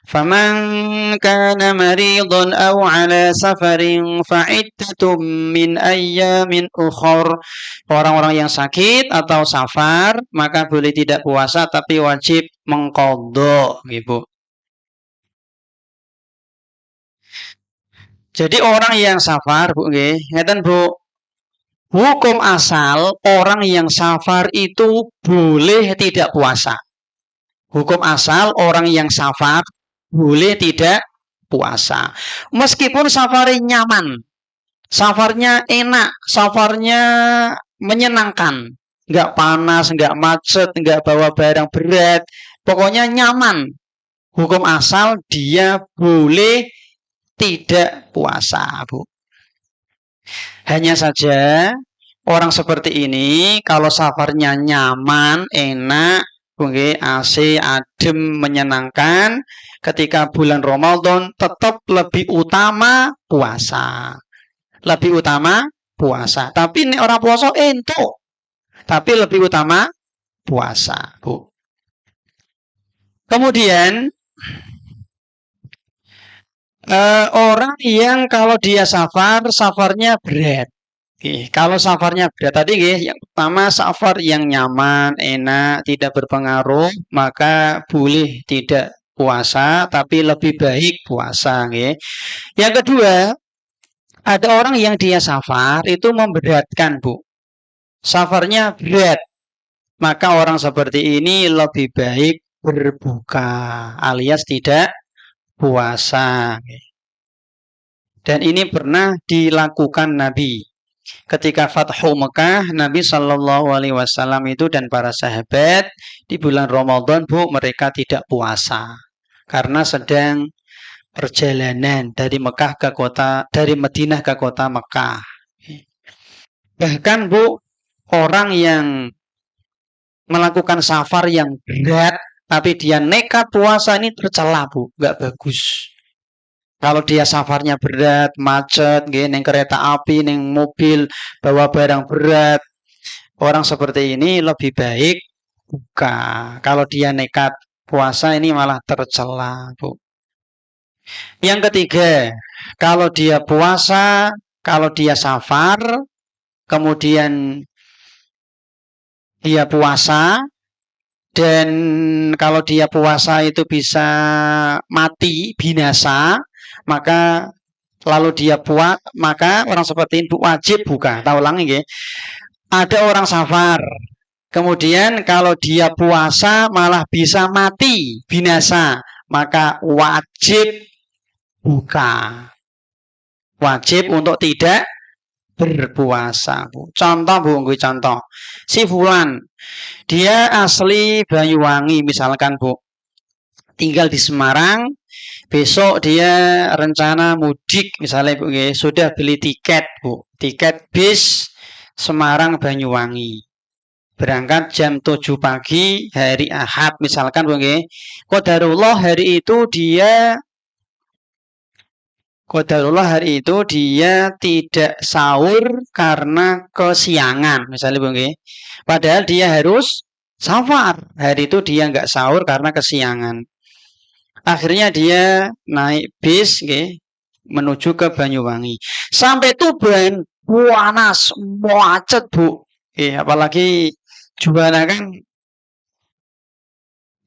S1: faman kana maridun aw ala safarin fa'iddatum min ayyamin ukhur. Orang-orang yang sakit atau safar maka boleh tidak puasa tapi wajib mengqadha, ibu. Jadi orang yang safar, Bu, ngeten Bu. Hukum asal orang yang safar itu boleh tidak puasa. Hukum asal orang yang safar boleh tidak puasa. Meskipun safarnya nyaman, safarnya enak, safarnya menyenangkan. Nggak panas, nggak macet, nggak bawa barang berat. Pokoknya nyaman. Hukum asal dia boleh tidak puasa, Bu. Hanya saja orang seperti ini kalau safarnya nyaman, enak, AC, adem, menyenangkan, ketika bulan Ramadan tetap lebih utama puasa. Lebih utama puasa. Tapi ini orang puasa entuk. Tapi lebih utama puasa, Bu. Kemudian orang yang kalau dia safarnya berat. Kalau safarnya berat tadi yang pertama safar yang nyaman, enak, tidak berpengaruh, maka boleh tidak puasa, tapi lebih baik puasa. Yang kedua, ada orang yang dia safar itu memberatkan, Bu. Safarnya berat, maka orang seperti ini lebih baik berbuka alias tidak puasa. Dan ini pernah dilakukan Nabi. Ketika Fathu Mekah, Nabi Shallallahu Alaihi Wasallam itu dan para sahabat di bulan Ramadan, Bu, mereka tidak puasa karena sedang perjalanan dari Madinah ke kota Mekah. Bahkan, Bu, orang yang melakukan safar yang berat tapi dia nekat puasa ini tercela, Bu, nggak bagus. Kalau dia safarnya berat, macet, neng kereta api, neng mobil, bawa barang berat, orang seperti ini lebih baik buka. Kalau dia nekat puasa ini malah tercela, Bu. Yang ketiga, kalau dia puasa, kalau dia safar, kemudian dia puasa, dan kalau dia puasa itu bisa mati, binasa, maka lalu dia maka orang seperti ini wajib buka. Tahu ulangi, ada orang safar, kemudian kalau dia puasa malah bisa mati, binasa, maka wajib buka. Wajib untuk tidak berpuasa, Bu. Contoh, Bu, contoh. Si fulan, dia asli Banyuwangi misalkan, Bu. Tinggal di Semarang, besok dia rencana mudik misalnya, Bu, sudah beli tiket, Bu. Tiket bis Semarang Banyuwangi. berangkat jam 7 pagi hari Ahad misalkan nggih. Qadarullah hari itu dia tidak sahur karena kesiangan misalnya nggih. Padahal dia harus safar. Hari itu dia nggak sahur karena kesiangan. Akhirnya dia naik bis nggih menuju ke Banyuwangi. Sampai Tuban panas, macet, Bu. Apalagi Juwana kan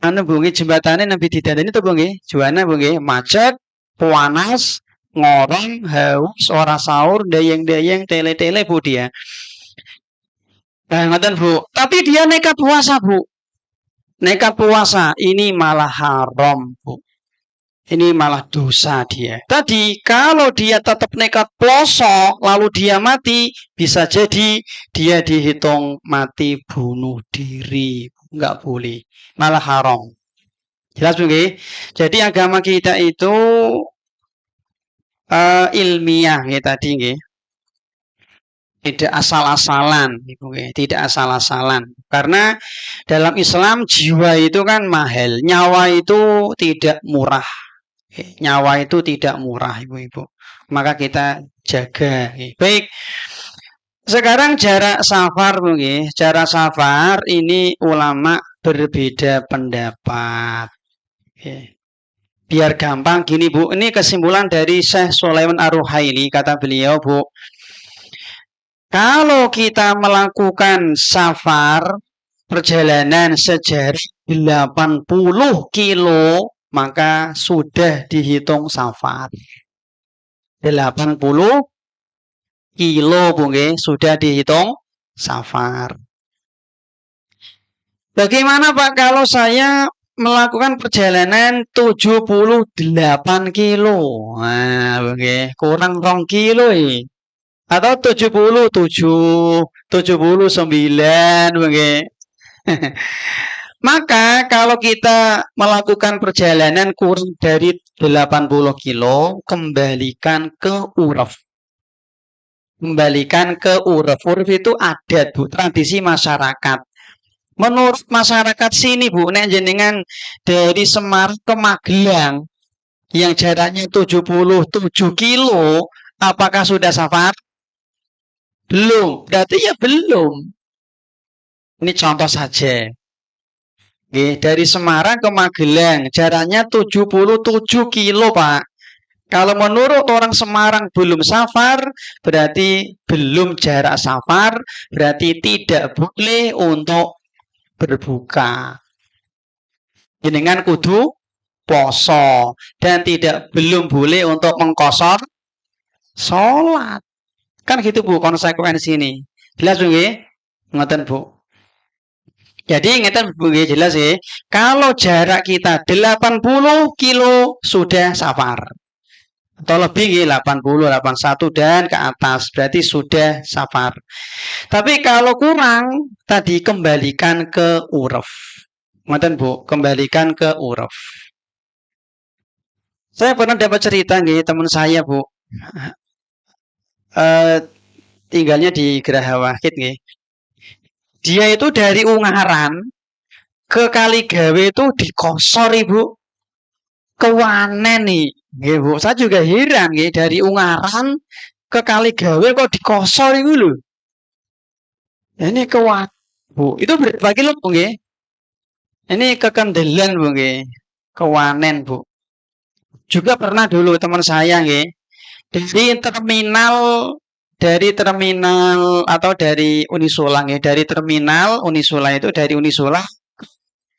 S1: anu Bu nggih jembatane nembe didandani to Bu nggih. Juwana Bu nggih macet, panas, ngorong, haus, ora sahur, dayeng-dayeng, tele-tele Bu dia. Nah, ngoten Bu. Tapi dia nekat puasa Bu. Nekat puasa ini malah haram Bu. Ini malah dosa dia. Tadi kalau dia tetap nekat poso lalu dia mati, bisa jadi dia dihitung mati bunuh diri. Enggak boleh. Malah haram. Jelas nggih? Jadi agama kita itu ilmiah ya tadi nggih. Tidak asal-asalan, tidak asal-asalan. Karena dalam Islam jiwa itu kan mahal, nyawa itu tidak murah. Nyawa itu tidak murah, Ibu-ibu. Maka kita jaga. Baik. Sekarang jarak safar, Bu. Jarak safar ini ulama berbeda pendapat. Biar gampang gini, Bu. Ini kesimpulan dari Syekh Sulaiman Ar-Ruhaili, kata beliau, Bu. Kalau kita melakukan safar perjalanan sejarak 80 kilo maka sudah dihitung safar. 80 kilo Bu nggih, sudah dihitung safar. Bagaimana Pak kalau saya melakukan perjalanan 78 kilo? Nah, Bu nggih, kurang 2 kilo atau 77, 79 Bu nggih. Maka kalau kita melakukan perjalanan kurang dari 80 kilo, kembalikan ke uruf. Kembalikan ke uruf. Uruf itu adat, Bu, tradisi masyarakat. Menurut masyarakat sini, Bu, nek jenengan dari Semarang ke Magelang yang jaraknya 77 kilo, apakah sudah safar? Belum. Berarti ya belum. Ini contoh saja. Dari Semarang ke Magelang jaraknya 77 kilo Pak. Kalau menurut orang Semarang belum safar, berarti belum jarak safar, berarti tidak boleh untuk berbuka. Jenengan kudu poso dan belum boleh untuk mengkosor sholat. Kan gitu Bu konsekuensi ini. Jelas nggih? Ngoten Bu. Jadi ingatan jelas ya, kalau jarak kita 80 kilo sudah safar. Atau lebih 80, 81 dan ke atas, berarti sudah safar. Tapi kalau kurang, tadi kembalikan ke uruf. Ngoten Bu, kembalikan ke uruf. Saya pernah dapat cerita nih teman saya Bu. Tinggalnya di Geraha Wahid nih. Dia itu dari Ungaran ke Kaligawe itu dikosor Ibu. Kewanen nih. Bu. Saya juga heran nih dari Ungaran ke Kaligawe kok dikosor itu loh. Ini kewanen Bu. Itu berapa kilo Bu nggih? Ini ke Kendelan Bu nggih. Kewanen Bu. Juga pernah dulu teman saya nggih. Dari terminal atau dari Unisula ya, dari terminal Unisula itu dari Unisula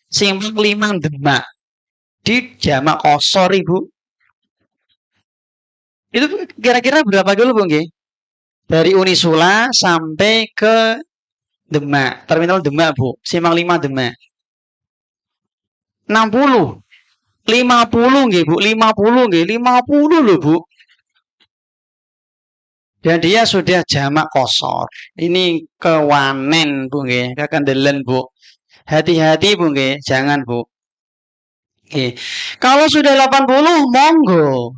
S1: Simpang 5 Demak di jamak kosor Ibu. Itu kira-kira berapa kilo Bu nggih? Dari Unisula sampai ke Demak, terminal Demak Bu, Simpang 5 Demak. 60. 50 nggih Bu, 50 nggih, 50 loh Bu. Dan dia sudah jamak kosor. Ini kewanen Bu nggih, kekendelan Bu. Hati-hati Bu nggih, jangan Bu. Kalau sudah 80 monggo,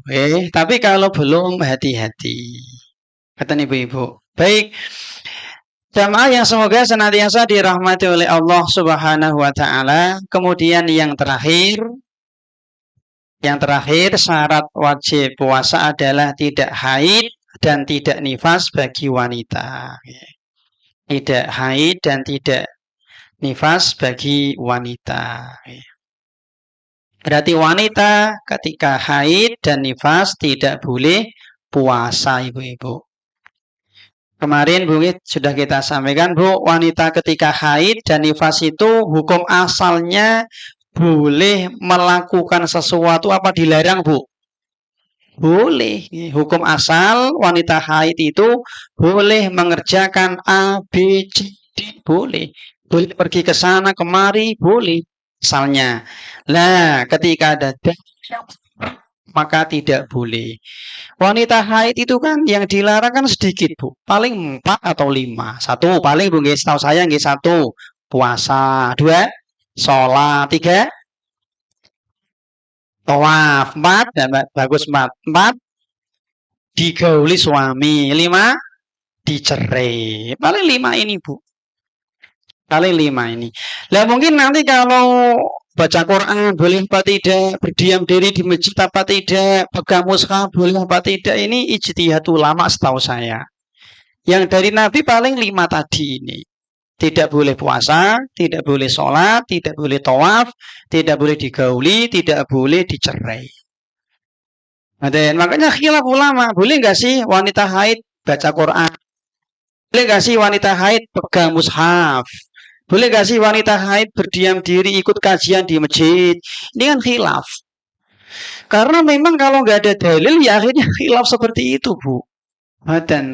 S1: tapi kalau belum hati-hati. Kata Ibu-ibu. Baik. Jamaah yang semoga senantiasa dirahmati oleh Allah Subhanahu wa taala. Kemudian yang terakhir syarat wajib puasa adalah tidak haid dan tidak nifas bagi wanita. Tidak haid dan tidak nifas bagi wanita. Berarti wanita ketika haid dan nifas tidak boleh puasa, ibu-ibu. Kemarin Bu sudah kita sampaikan, Bu, wanita ketika haid dan nifas itu hukum asalnya boleh melakukan sesuatu apa dilarang, Bu? Boleh. Hukum asal wanita haid itu boleh mengerjakan A, B, C, D, boleh. Boleh pergi ke sana kemari, boleh. Asalnya. Nah, ketika ada maka tidak boleh. Wanita haid itu kan yang dilarang kan sedikit, Bu. Paling 4 atau 5. 1 paling, Bu, nggih, setahu saya nggih 1 puasa, 2 sholat, 3 tawaf, 4 dan bagus 4 digauli suami, 5 dicerai. Paling 5 ini, Bu. Paling 5 ini. Lah mungkin nanti kalau baca Quran boleh apa tidak, berdiam diri di masjid apa tidak, pegang mushaf boleh apa tidak, ini ijtihad ulama setahu saya. Yang dari Nabi paling 5 tadi ini. Tidak boleh puasa, tidak boleh sholat, tidak boleh tawaf, tidak boleh digauli, tidak boleh dicerai. Dan makanya khilaf ulama, boleh nggak sih wanita haid baca Quran? Boleh nggak sih wanita haid pegang mushaf? Boleh gak sih wanita haid berdiam diri ikut kajian di masjid? Ini kan khilaf. Karena memang kalau nggak ada dalil ya akhirnya khilaf seperti itu, Bu. Dan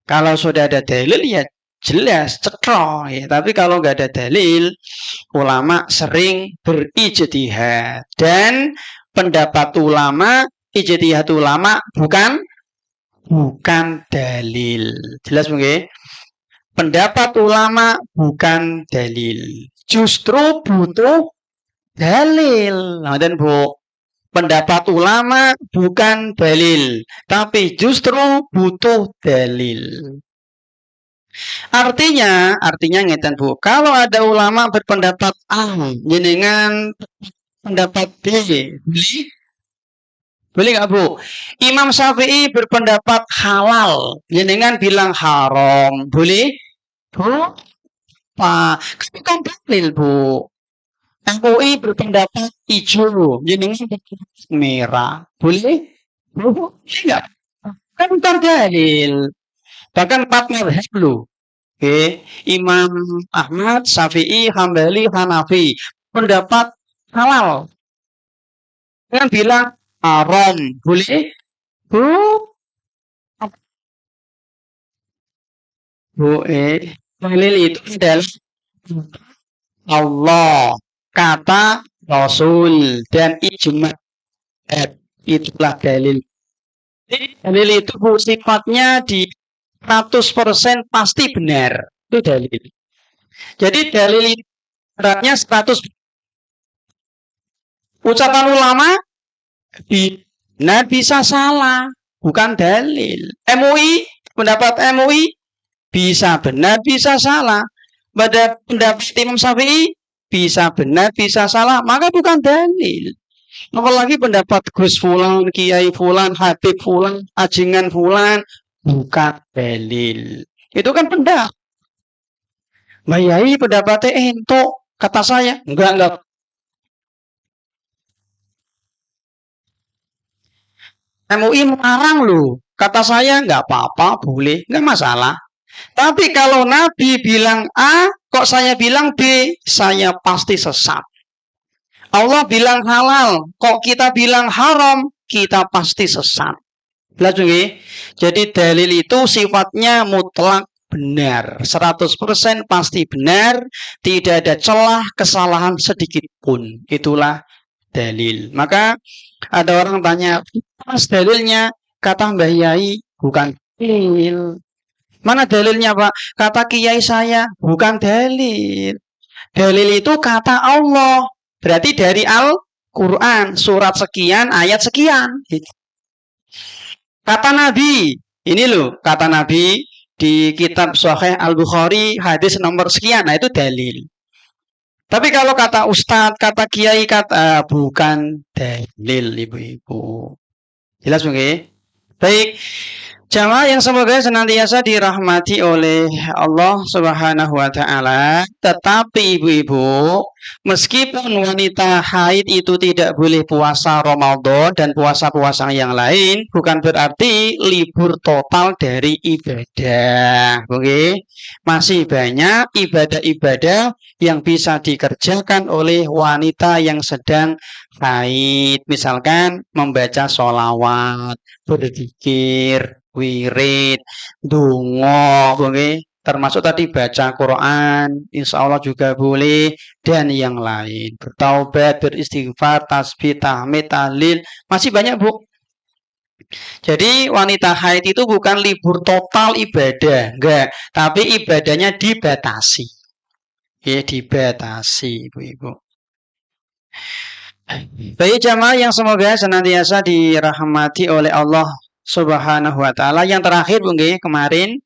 S1: kalau sudah ada dalil ya jelas cekro ya. Tapi kalau nggak ada dalil, ulama sering berijtihad. Dan pendapat ulama, ijtihad ulama bukan dalil. Jelas mungkin? Pendapat ulama bukan dalil. Justru butuh dalil. Nah, dan Bu, pendapat ulama bukan dalil, tapi justru butuh dalil. Artinya ngeten, Bu. Kalau ada ulama berpendapat A jenengan pendapat B, boleh nggak, Bu? Imam Syafi'i berpendapat halal, jenengan bilang haram, boleh? Bu, Pak, kan dalil, Bu. MUI berpendapat hijau, jenengan merah, boleh? Bu, enggak? Kan bukan dalil. Bahkan 4 mazhab loh. Imam Ahmad, Syafi'i, Hambali, Hanafi pendapat halal. Kan bilang haram, boleh? Bu, dalil itu adalah Allah, kata Rasul, dan ijma. Itulah dalil. Dalil itu sifatnya di 100% pasti benar. Itu dalil. Jadi dalil beratnya 100. Ucapan ulama bisa salah, bukan dalil. MUI, pendapat MUI bisa benar, bisa salah. Pada pendapat Imam Syafi'i bisa benar, bisa salah, maka bukan dalil. Apalagi pendapat Gus Fulan, Kiai Fulan, Habib Fulan, Ajingan Fulan, bukan dalil. Itu kan pendapat. Mbak Yai pendapatnya entok, kata saya. Enggak. MUI melarang loh. Kata saya enggak apa-apa, boleh, enggak masalah. Tapi kalau Nabi bilang A, kok saya bilang B, saya pasti sesat. Allah bilang halal, kok kita bilang haram, kita pasti sesat. Jadi dalil itu sifatnya mutlak benar, 100% pasti benar, tidak ada celah kesalahan sedikit pun. Itulah dalil. Maka ada orang tanya, mas dalilnya? Kata Mbah Yai, bukan dalil. Mana dalilnya, Pak? Kata kiai saya, bukan dalil. Dalil itu kata Allah. Berarti dari Al-Quran, surat sekian, ayat sekian. Kata Nabi, ini loh, kata Nabi, di kitab Sahih Al-Bukhari hadis nomor sekian. Nah, itu dalil. Tapi kalau kata ustadz, kata kiai, kata bukan dalil, ibu-ibu. Jelas mungkin? Baik. Jamaah yang semoga senantiasa dirahmati oleh Allah Subhanahu wa taala. Tetapi ibu-ibu, meskipun wanita haid itu tidak boleh puasa Ramadan dan puasa-puasa yang lain, bukan berarti libur total dari ibadah. Oke. Masih banyak ibadah-ibadah yang bisa dikerjakan oleh wanita yang sedang haid. Misalkan membaca sholawat, berzikir, wirid, donga, okay? Termasuk tadi baca Quran, insya Allah juga boleh, dan yang lain. Bertaubat, beristighfar, tasbih, tahmid, tahlil, masih banyak, Bu. Jadi wanita haid itu bukan libur total ibadah, enggak, tapi ibadahnya dibatasi. Ya, dibatasi, Ibu-ibu. Baik jamaah yang semoga senantiasa dirahmati oleh Allah Subhanahu wa taala. Yang terakhir mungkin kemarin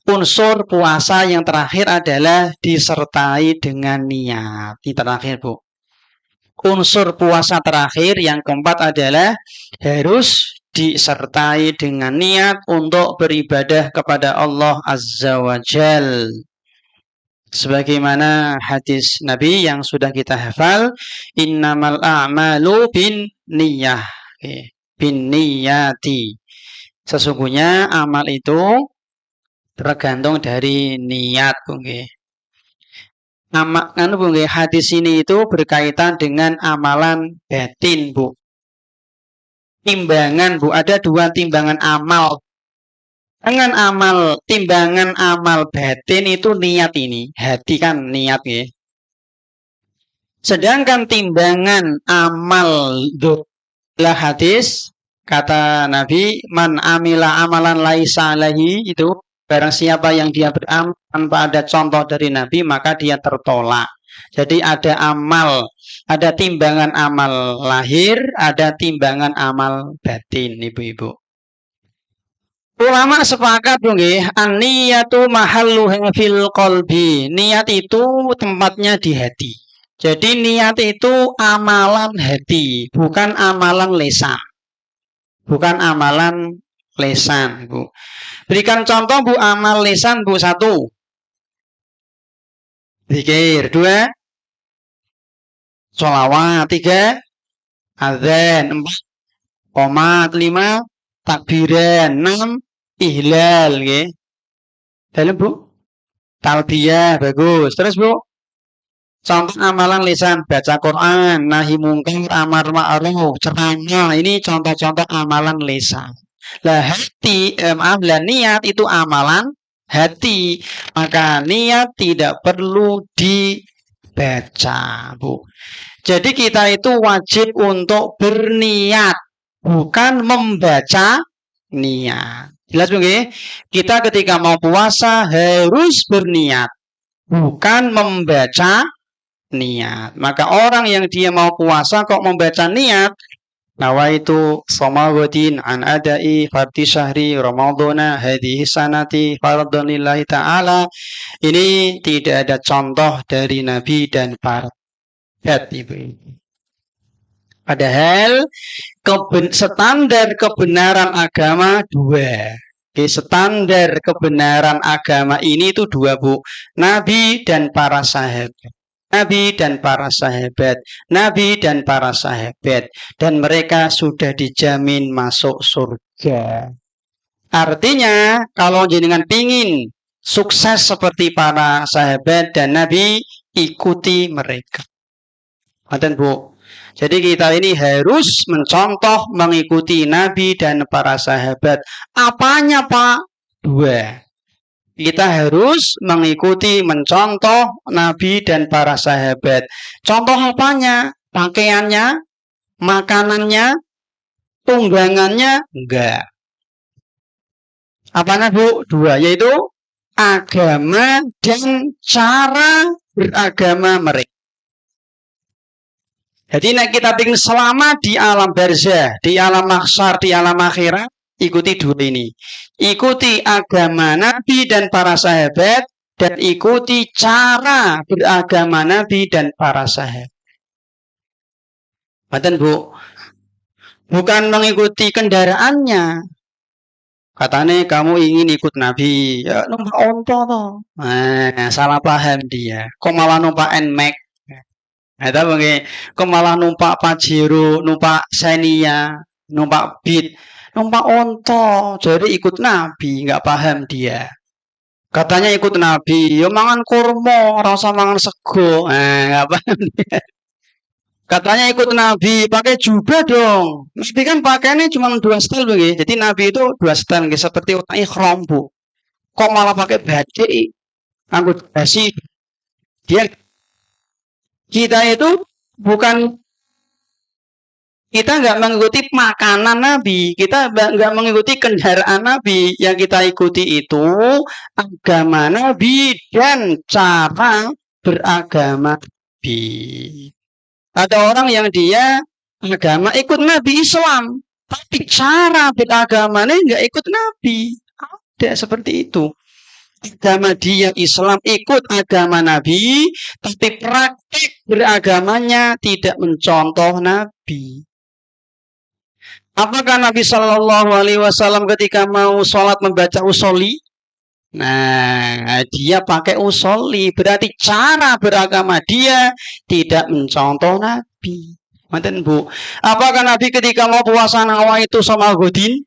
S1: unsur puasa yang terakhir adalah disertai dengan niat. Ini terakhir, Bu. Unsur puasa terakhir yang keempat adalah harus disertai dengan niat untuk beribadah kepada Allah Azza wa Jal. Sebagaimana hadis Nabi yang sudah kita hafal, innamal a'malu bin niyah, bin niyati. Sesungguhnya amal itu tergantung dari niat, hadis ini itu berkaitan dengan amalan batin, Bu. Timbangan, Bu, ada dua timbangan amal. Dengan timbangan amal batin itu niat ini, hati kan niat ya. Sedangkan timbangan amal lah hadis kata Nabi, man amila amalan laisa alaihi, itu barang siapa yang dia beramal tanpa ada contoh dari Nabi maka dia tertolak. Jadi ada amal, ada timbangan amal lahir, ada timbangan amal batin, ibu-ibu. Ulama sepakat nggih, an-niyatu mahalluha fil qalbi. Niat itu tempatnya di hati. Jadi niat itu amalan hati, bukan amalan lisan. Bukan amalan lisan, Bu. Berikan contoh, Bu, amal lisan, Bu. 1. Zikir. 2. Sholawat. 3. Azan. 4. Qomat. 5. Takbiran. 6. Ihlal, nggih. Dalam, Bu. Talbiyah, bagus. Terus, Bu. Contoh amalan lisan, baca Quran, nahi mungkar, amar ma'ruf, ceramah. Ini contoh-contoh amalan lisan. Lah hati, lah niat itu amalan hati. Maka niat tidak perlu dibaca, Bu. Jadi kita itu wajib untuk berniat, bukan membaca niat. Jelas, Bu, nggih? Kita ketika mau puasa harus berniat, bukan membaca niat. Maka orang yang dia mau puasa kok membaca niat, nawaitu shamawatin an adai fardhi syahri ramadhana hadhihi sanati fardhun lillahi ta'ala, ini tidak ada contoh dari Nabi dan para sahabat. Padahal standar kebenaran agama 2. Standar kebenaran agama ini itu 2, Bu. Nabi dan para sahabat. Nabi dan para sahabat, Nabi dan para sahabat, dan mereka sudah dijamin masuk surga. Artinya, kalau jenengan pingin sukses seperti para sahabat dan Nabi, ikuti mereka. Maten, Bu. Jadi kita ini harus mencontoh, mengikuti Nabi dan para sahabat. Apanya, Pak? 2. Kita harus mengikuti, mencontoh Nabi dan para sahabat. Contoh apanya? Pakaiannya, makanannya, tunggangannya? Enggak. Apanya, Bu? 2, yaitu agama dan cara beragama mereka. Jadi kita ingin selamat di alam barzah, di alam mahsyar, di alam akhirat, Ikuti dua ini. Ikuti agama Nabi dan para sahabat, dan ikuti cara beragama Nabi dan para sahabat. Betul, Bu. Bukan mengikuti kendaraannya. Katanya kamu ingin ikut Nabi, ya numpak onto toh. Nah, salah paham dia. Kok malah numpak NMAX? Nah, tahu nggih? Kok malah numpak Pajero, numpak Xenia, numpak Beat, numpak onto. Jadi ikut Nabi, nggak paham dia. Katanya ikut Nabi, yo mangan kurma, rasa mangan sego. Nggak paham dia. Katanya ikut Nabi, pakai jubah dong. Nabi kan pakainya cuma 2 setel begitu. Jadi Nabi itu 2 setel, seperti ikhram, Bu. Kok malah pakai batik, anggut dasi. Kita itu bukan, kita nggak mengikuti makanan Nabi, kita nggak mengikuti kendaraan Nabi. Yang kita ikuti itu agama Nabi dan cara beragama Nabi. Ada orang yang dia agama ikut Nabi Islam, tapi cara beragamanya nggak ikut Nabi. Ada seperti itu. Agama dia Islam, ikut agama Nabi, tapi praktik beragamanya tidak mencontoh Nabi. Apakah Nabi Shallallahu Alaihi Wasallam ketika mau sholat membaca usoli? Nah, dia pakai usoli, berarti cara beragama dia tidak mencontoh Nabi. Manten, Bu. Apakah Nabi ketika mau puasa nawa itu sama godin?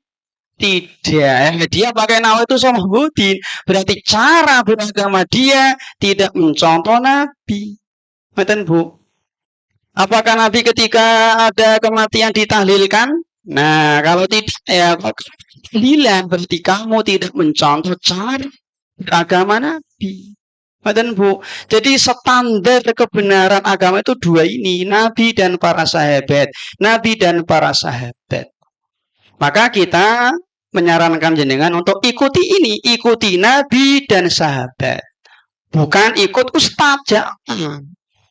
S1: Tidak, dia pakai nawa itu sama godin. Berarti cara beragama dia tidak mencontoh Nabi. Manten, Bu. Apakah Nabi ketika ada kematian ditahlilkan? Nah, kalau tidak, ya tahlilan, berarti kamu tidak mencontoh cara beragama Nabi. Betul, Bu. Jadi standar kebenaran agama itu 2 ini, Nabi dan para sahabat. Nabi dan para sahabat. Maka kita menyarankan jenengan untuk ikuti ini, ikuti Nabi dan sahabat. Bukan ikut ustadz, jangan.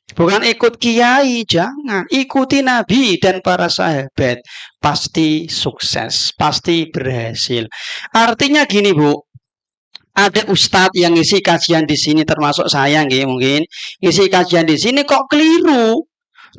S1: Bukan ikut kiai, jangan. Ikuti Nabi dan para sahabat. Pasti sukses, pasti berhasil. Artinya gini, Bu. Ada ustadz yang ngisi kajian di sini, termasuk saya mungkin. Ngisi kajian di sini kok keliru.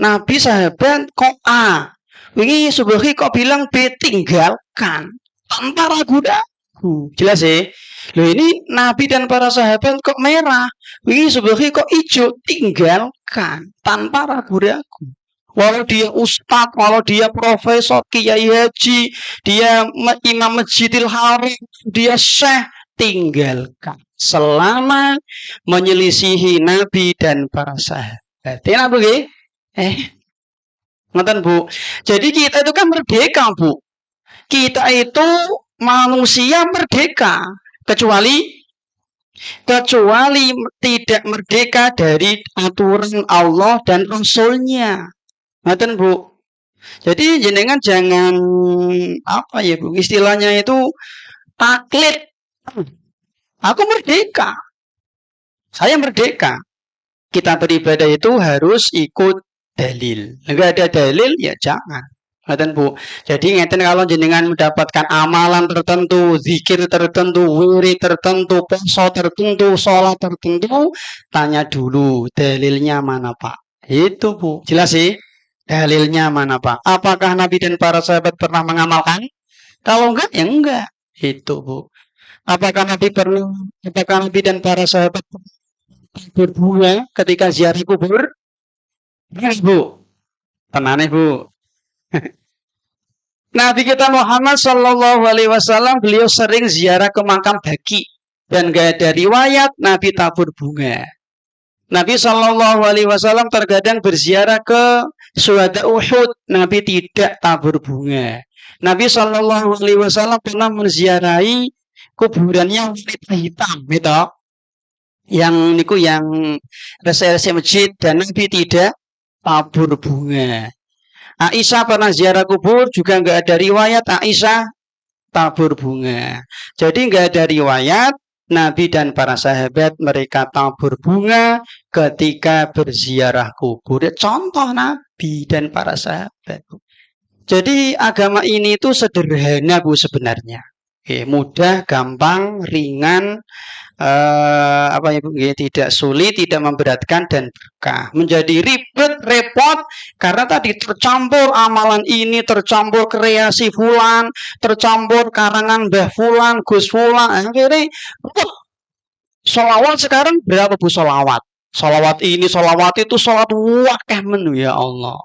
S1: Nabi sahabat kok A. Ini Subuhi kok bilang B, tinggalkan. Tanpa ragu-ragu. Jelas ya? Loh, ini Nabi dan para sahabat kok merah. Ini Subuhi kok hijau, tinggalkan. Tanpa ragu-ragu. Walau dia ustadz, walau dia profesor, kiai haji, dia imam masjidil haram, dia syekh, tinggalkan. Selama menyelisihi Nabi dan para sahabat. Tidak begitu? Ngerti, Bu? Jadi kita itu kan merdeka, Bu. Kita itu manusia merdeka. Kecuali tidak merdeka dari aturan Allah dan Rasulnya. Ngerti, Bu? Jadi jenengan jangan apa ya, Bu? Istilahnya itu taklid. Aku merdeka. Saya merdeka. Kita beribadah itu harus ikut dalil. Enggak ada dalil, ya jangan. Ngeten, Bu. Jadi ngeten, kalau jenengan mendapatkan amalan tertentu, zikir tertentu, wirid tertentu, puasa tertentu, sholat tertentu, tanya dulu dalilnya mana, Pak. Itu, Bu. Jelas sih? Dalilnya mana, Pak? Apakah Nabi dan para sahabat pernah mengamalkan? Kalau enggak, ya enggak. Itu, Bu. Apakah Nabi dan para sahabat berbunga ketika ziarah kubur? Yes, Bu. Tenane, Bu. Nabi kita Muhammad Shallallahu Alaihi Wasallam, beliau sering ziarah ke makam Baqi, dan gak ada riwayat Nabi tabur bunga. Nabi Shallallahu Alaihi Wasallam terkadang berziarah ke syuhada Uhud, Nabi tidak tabur bunga. Nabi Shallallahu Alaihi Wasallam pernah menziarahi kuburannya wanita hitam, gitu. Yang niku yang resepsi masjid, dan Nabi tidak tabur bunga. Aisyah pernah ziarah kubur, juga nggak ada riwayat Aisyah tabur bunga. Jadi nggak ada riwayat Nabi dan para sahabat mereka tabur bunga ketika berziarah kubur. Contoh Nabi dan para sahabat. Jadi agama ini itu sederhana Bu sebenarnya. Mudah, gampang, ringan, apa ya Bu? Tidak sulit, tidak memberatkan dan berkah. Menjadi ribet, repot karena tadi tercampur amalan ini, tercampur kreasi fulan, tercampur karangan Mbah Fulan, Gus Fulan. Akhirnya sholawat sekarang berapa Bu sholawat? Sholawat ini, sholawat itu, sholawat wakeh menu ya Allah.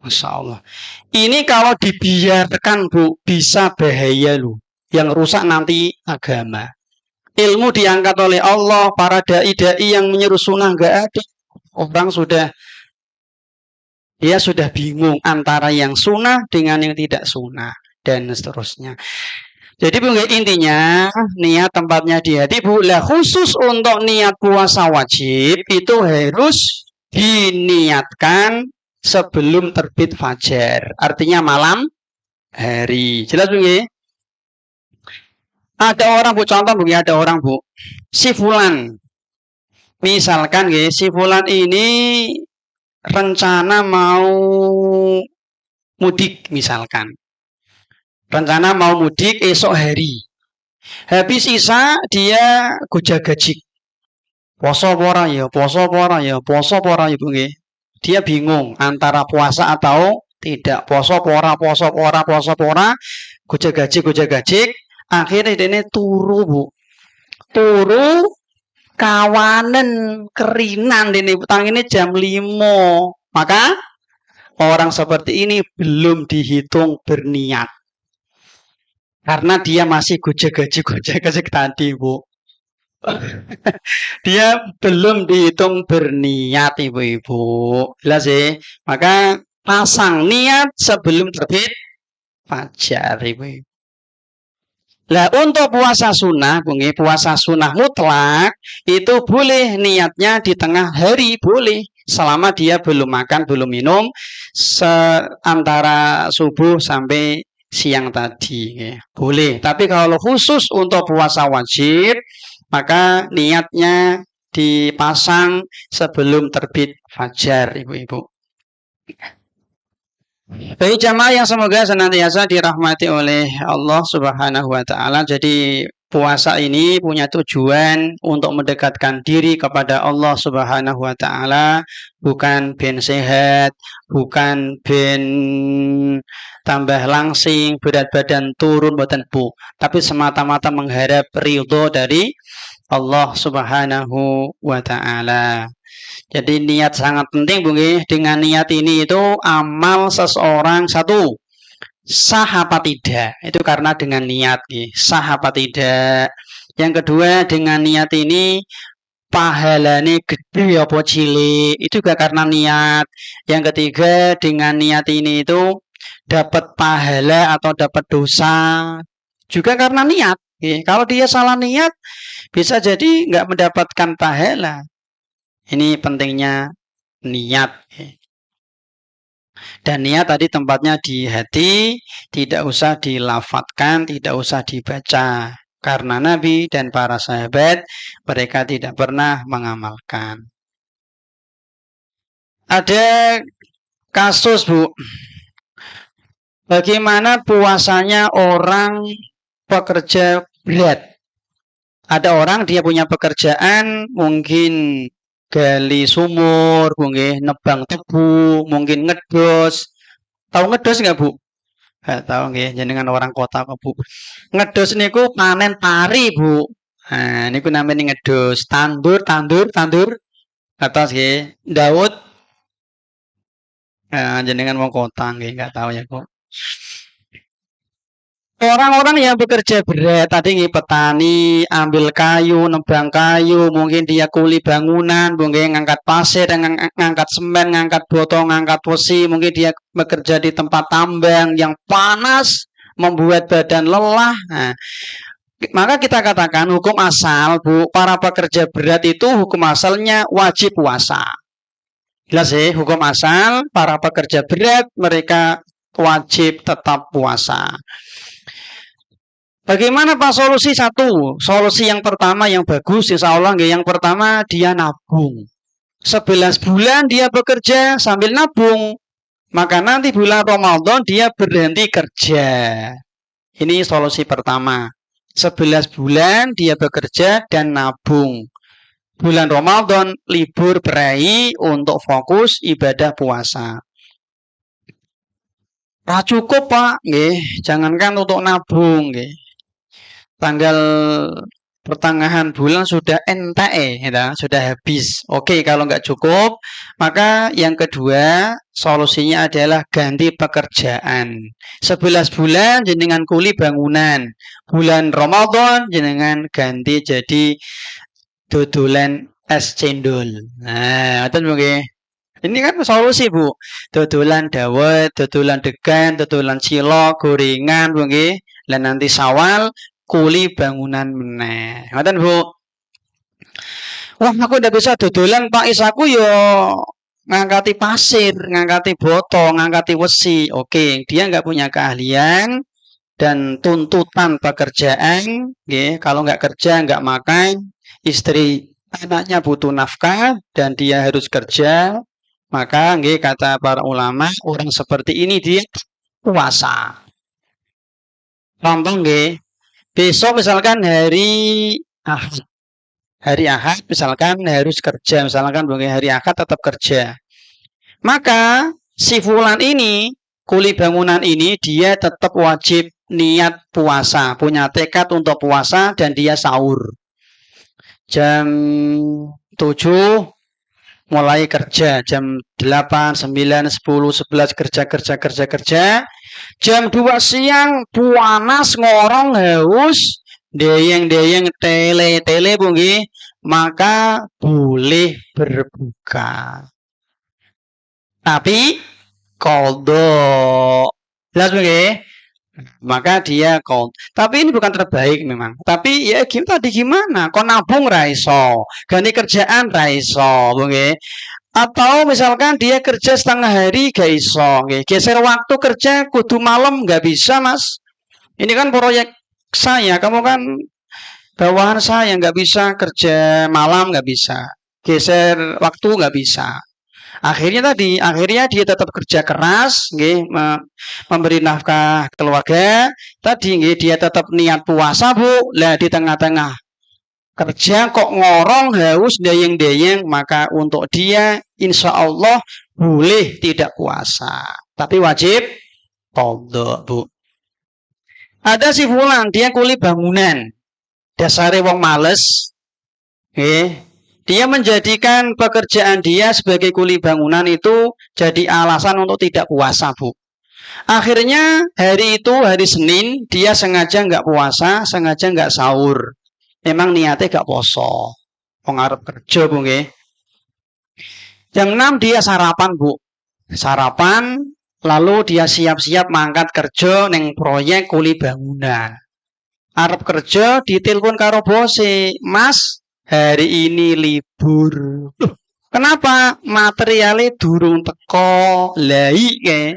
S1: Masya Allah. Ini kalau dibiarkan Bu, bisa bahaya loh. Yang rusak nanti agama. Ilmu diangkat oleh Allah, para dai-dai yang menyeru sunnah nggak ada. Orang dia sudah bingung antara yang sunnah dengan yang tidak sunnah dan seterusnya. Jadi Bu, intinya niat tempatnya di hati Bu. Lah khusus untuk niat puasa wajib itu harus diniatkan sebelum terbit fajar. Artinya malam hari. Jelas Bu? Ada orang Bu, contoh Bu, ada orang Bu. Si Fulan. Misalkan si Fulan ini rencana mau mudik misalkan. Rencana mau mudik esok hari. Habis isa dia gojak-gajik. Poso pora ya, poso pora ya, poso pora ya Bu. Dia bingung antara puasa atau tidak. Poso pora, gojak-gajik. Akhirnya ini turu Bu. Turu kawanan kerinan ini petang ini jam 5. Maka orang seperti ini belum dihitung berniat. Karena dia masih gojek-gajik tadi Bu. Dia belum dihitung berniat Ibu-ibu. Jelas ya? Maka pasang niat sebelum terbit fajar Ibu-ibu. Lah untuk puasa sunnah, puasa sunnah mutlak itu boleh niatnya di tengah hari, boleh selama dia belum makan, belum minum antara subuh sampai siang tadi, boleh. Tapi kalau khusus untuk puasa wajib, maka niatnya dipasang sebelum terbit fajar, Ibu-ibu. Bagi jamaah yang semoga senantiasa dirahmati oleh Allah Subhanahu wa taala. Jadi puasa ini punya tujuan untuk mendekatkan diri kepada Allah Subhanahu wa taala, bukan ben sehat, bukan ben tambah langsing, berat badan turun boten Bu, tapi semata-mata mengharap ridho dari Allah Subhanahu wa taala. Jadi niat sangat penting Bu. Dengan niat ini itu amal seseorang satu sah apa tidak. Itu karena dengan niat sah apa tidak. Yang kedua dengan niat ini pahalanya gede apa cilik. Itu juga karena niat. Yang ketiga dengan niat ini itu dapat pahala atau dapat dosa juga karena niat. Kalau dia salah niat bisa jadi nggak mendapatkan pahala. Ini pentingnya niat. Dan niat tadi tempatnya di hati, tidak usah dilafatkan, tidak usah dibaca. Karena Nabi dan para sahabat, mereka tidak pernah mengamalkan. Ada kasus Bu, bagaimana puasanya orang pekerja berat. Ada orang dia punya pekerjaan mungkin gali sumur, mungkin nebang tebu, mungkin ngedos. Tahu ngedos nggak Bu? Nggak tahu nggih, jenengan orang kota kok Bu. Ngedos niku panen pari Bu. Nah, niku namanya ngedos. Tandur. Atas nggih. Daud. Jenengan wong kota nggih, nggak tahu ya Bu. Orang-orang yang bekerja berat tadi petani, ambil kayu, nebang kayu, mungkin dia kuli bangunan, mungkin ngangkat pasir, ngangkat semen, ngangkat botol, ngangkat besi, mungkin dia bekerja di tempat tambang yang panas, membuat badan lelah. Nah, maka kita katakan hukum asal Bu, para pekerja berat itu hukum asalnya wajib puasa. Jelas ya, hukum asal para pekerja berat mereka wajib tetap puasa. Bagaimana Pak solusi satu? Solusi yang pertama yang bagus insya Allah yang pertama dia nabung. 11 bulan dia bekerja sambil nabung. Maka nanti bulan Ramadan dia berhenti kerja. Ini solusi pertama. 11 bulan dia bekerja dan nabung. Bulan Ramadan libur berai untuk fokus ibadah puasa. Ra cukup, Pak, nggih. Jangankan untuk nabung, nggih. Tanggal pertengahan bulan sudah NTE, ya, sudah habis. Oke, kalau nggak cukup, maka yang kedua solusinya adalah ganti pekerjaan. 11 bulan jenengan kuli bangunan. Bulan Ramadan jenengan ganti jadi dodolan es cendol. Nah, ngoten nggih. Ini kan solusi, Bu. Dodolan dawet, dodolan degan, dodolan cilok, gorengan, Bu nggih. Lah nanti Syawal kuli bangunan meneh. Ngoten, Bu. Wah, aku udah bisa dodolan, Pak. Isaku yo ngangkati pasir, ngangkati botol, ngangkati wesi. Oke, dia nggak punya keahlian dan tuntutan pekerjaan. Nggih, kalau nggak kerja, nggak makan, istri anaknya butuh nafkah dan dia harus kerja. Maka nggih kata para ulama, orang seperti ini dia puasa. Contoh nggih, besok misalkan hari Ahad. Hari Ahad misalkan harus kerja, misalkan hari Ahad tetap kerja. Maka si fulan ini, kuli bangunan ini dia tetap wajib niat puasa, punya tekad untuk puasa dan dia sahur. Jam 7 mulai kerja, jam 8, 9, 10, 11 kerja. Jam 2 siang panas ngorong haus, deyeng tele Bu nggih, maka boleh berbuka. Tapi qadha. Jelas nggih? Maka dia qadha. Tapi ini bukan terbaik memang. Tapi ya tadi gimana? Kok nabung ra iso, ganti kerjaan ra iso, Bu nggih. Atau misalkan dia kerja setengah hari gak iso, nggih. Geser waktu kerja kudu malam gak bisa, Mas. Ini kan proyek saya, kamu kan bawahan saya nggak bisa kerja malam, nggak bisa geser waktu, nggak bisa. Akhirnya dia tetap kerja keras, nggih, memberi nafkah keluarga. Tadi nggih dia tetap niat puasa, Bu. Lah di tengah-tengah kerja kok ngorong haus deyeng-deyeng, maka untuk dia insya Allah boleh tidak puasa, tapi wajib qadha, Bu. Ada si fulan dia kuli bangunan. Dasare wong males, dia menjadikan pekerjaan dia sebagai kuli bangunan itu jadi alasan untuk tidak puasa, Bu. Akhirnya hari itu, hari Senin, dia sengaja nggak puasa, sengaja nggak sahur. Memang niatnya nggak poso. Wong arep kerja, Bu nggih. Jam 6 dia sarapan, Bu. Sarapan, lalu dia siap-siap mangkat kerja neng proyek kuli bangunan. Arep kerja ditelepon karo bose, Mas, hari ini libur. Kenapa? Materialnya durung teko. Lah iki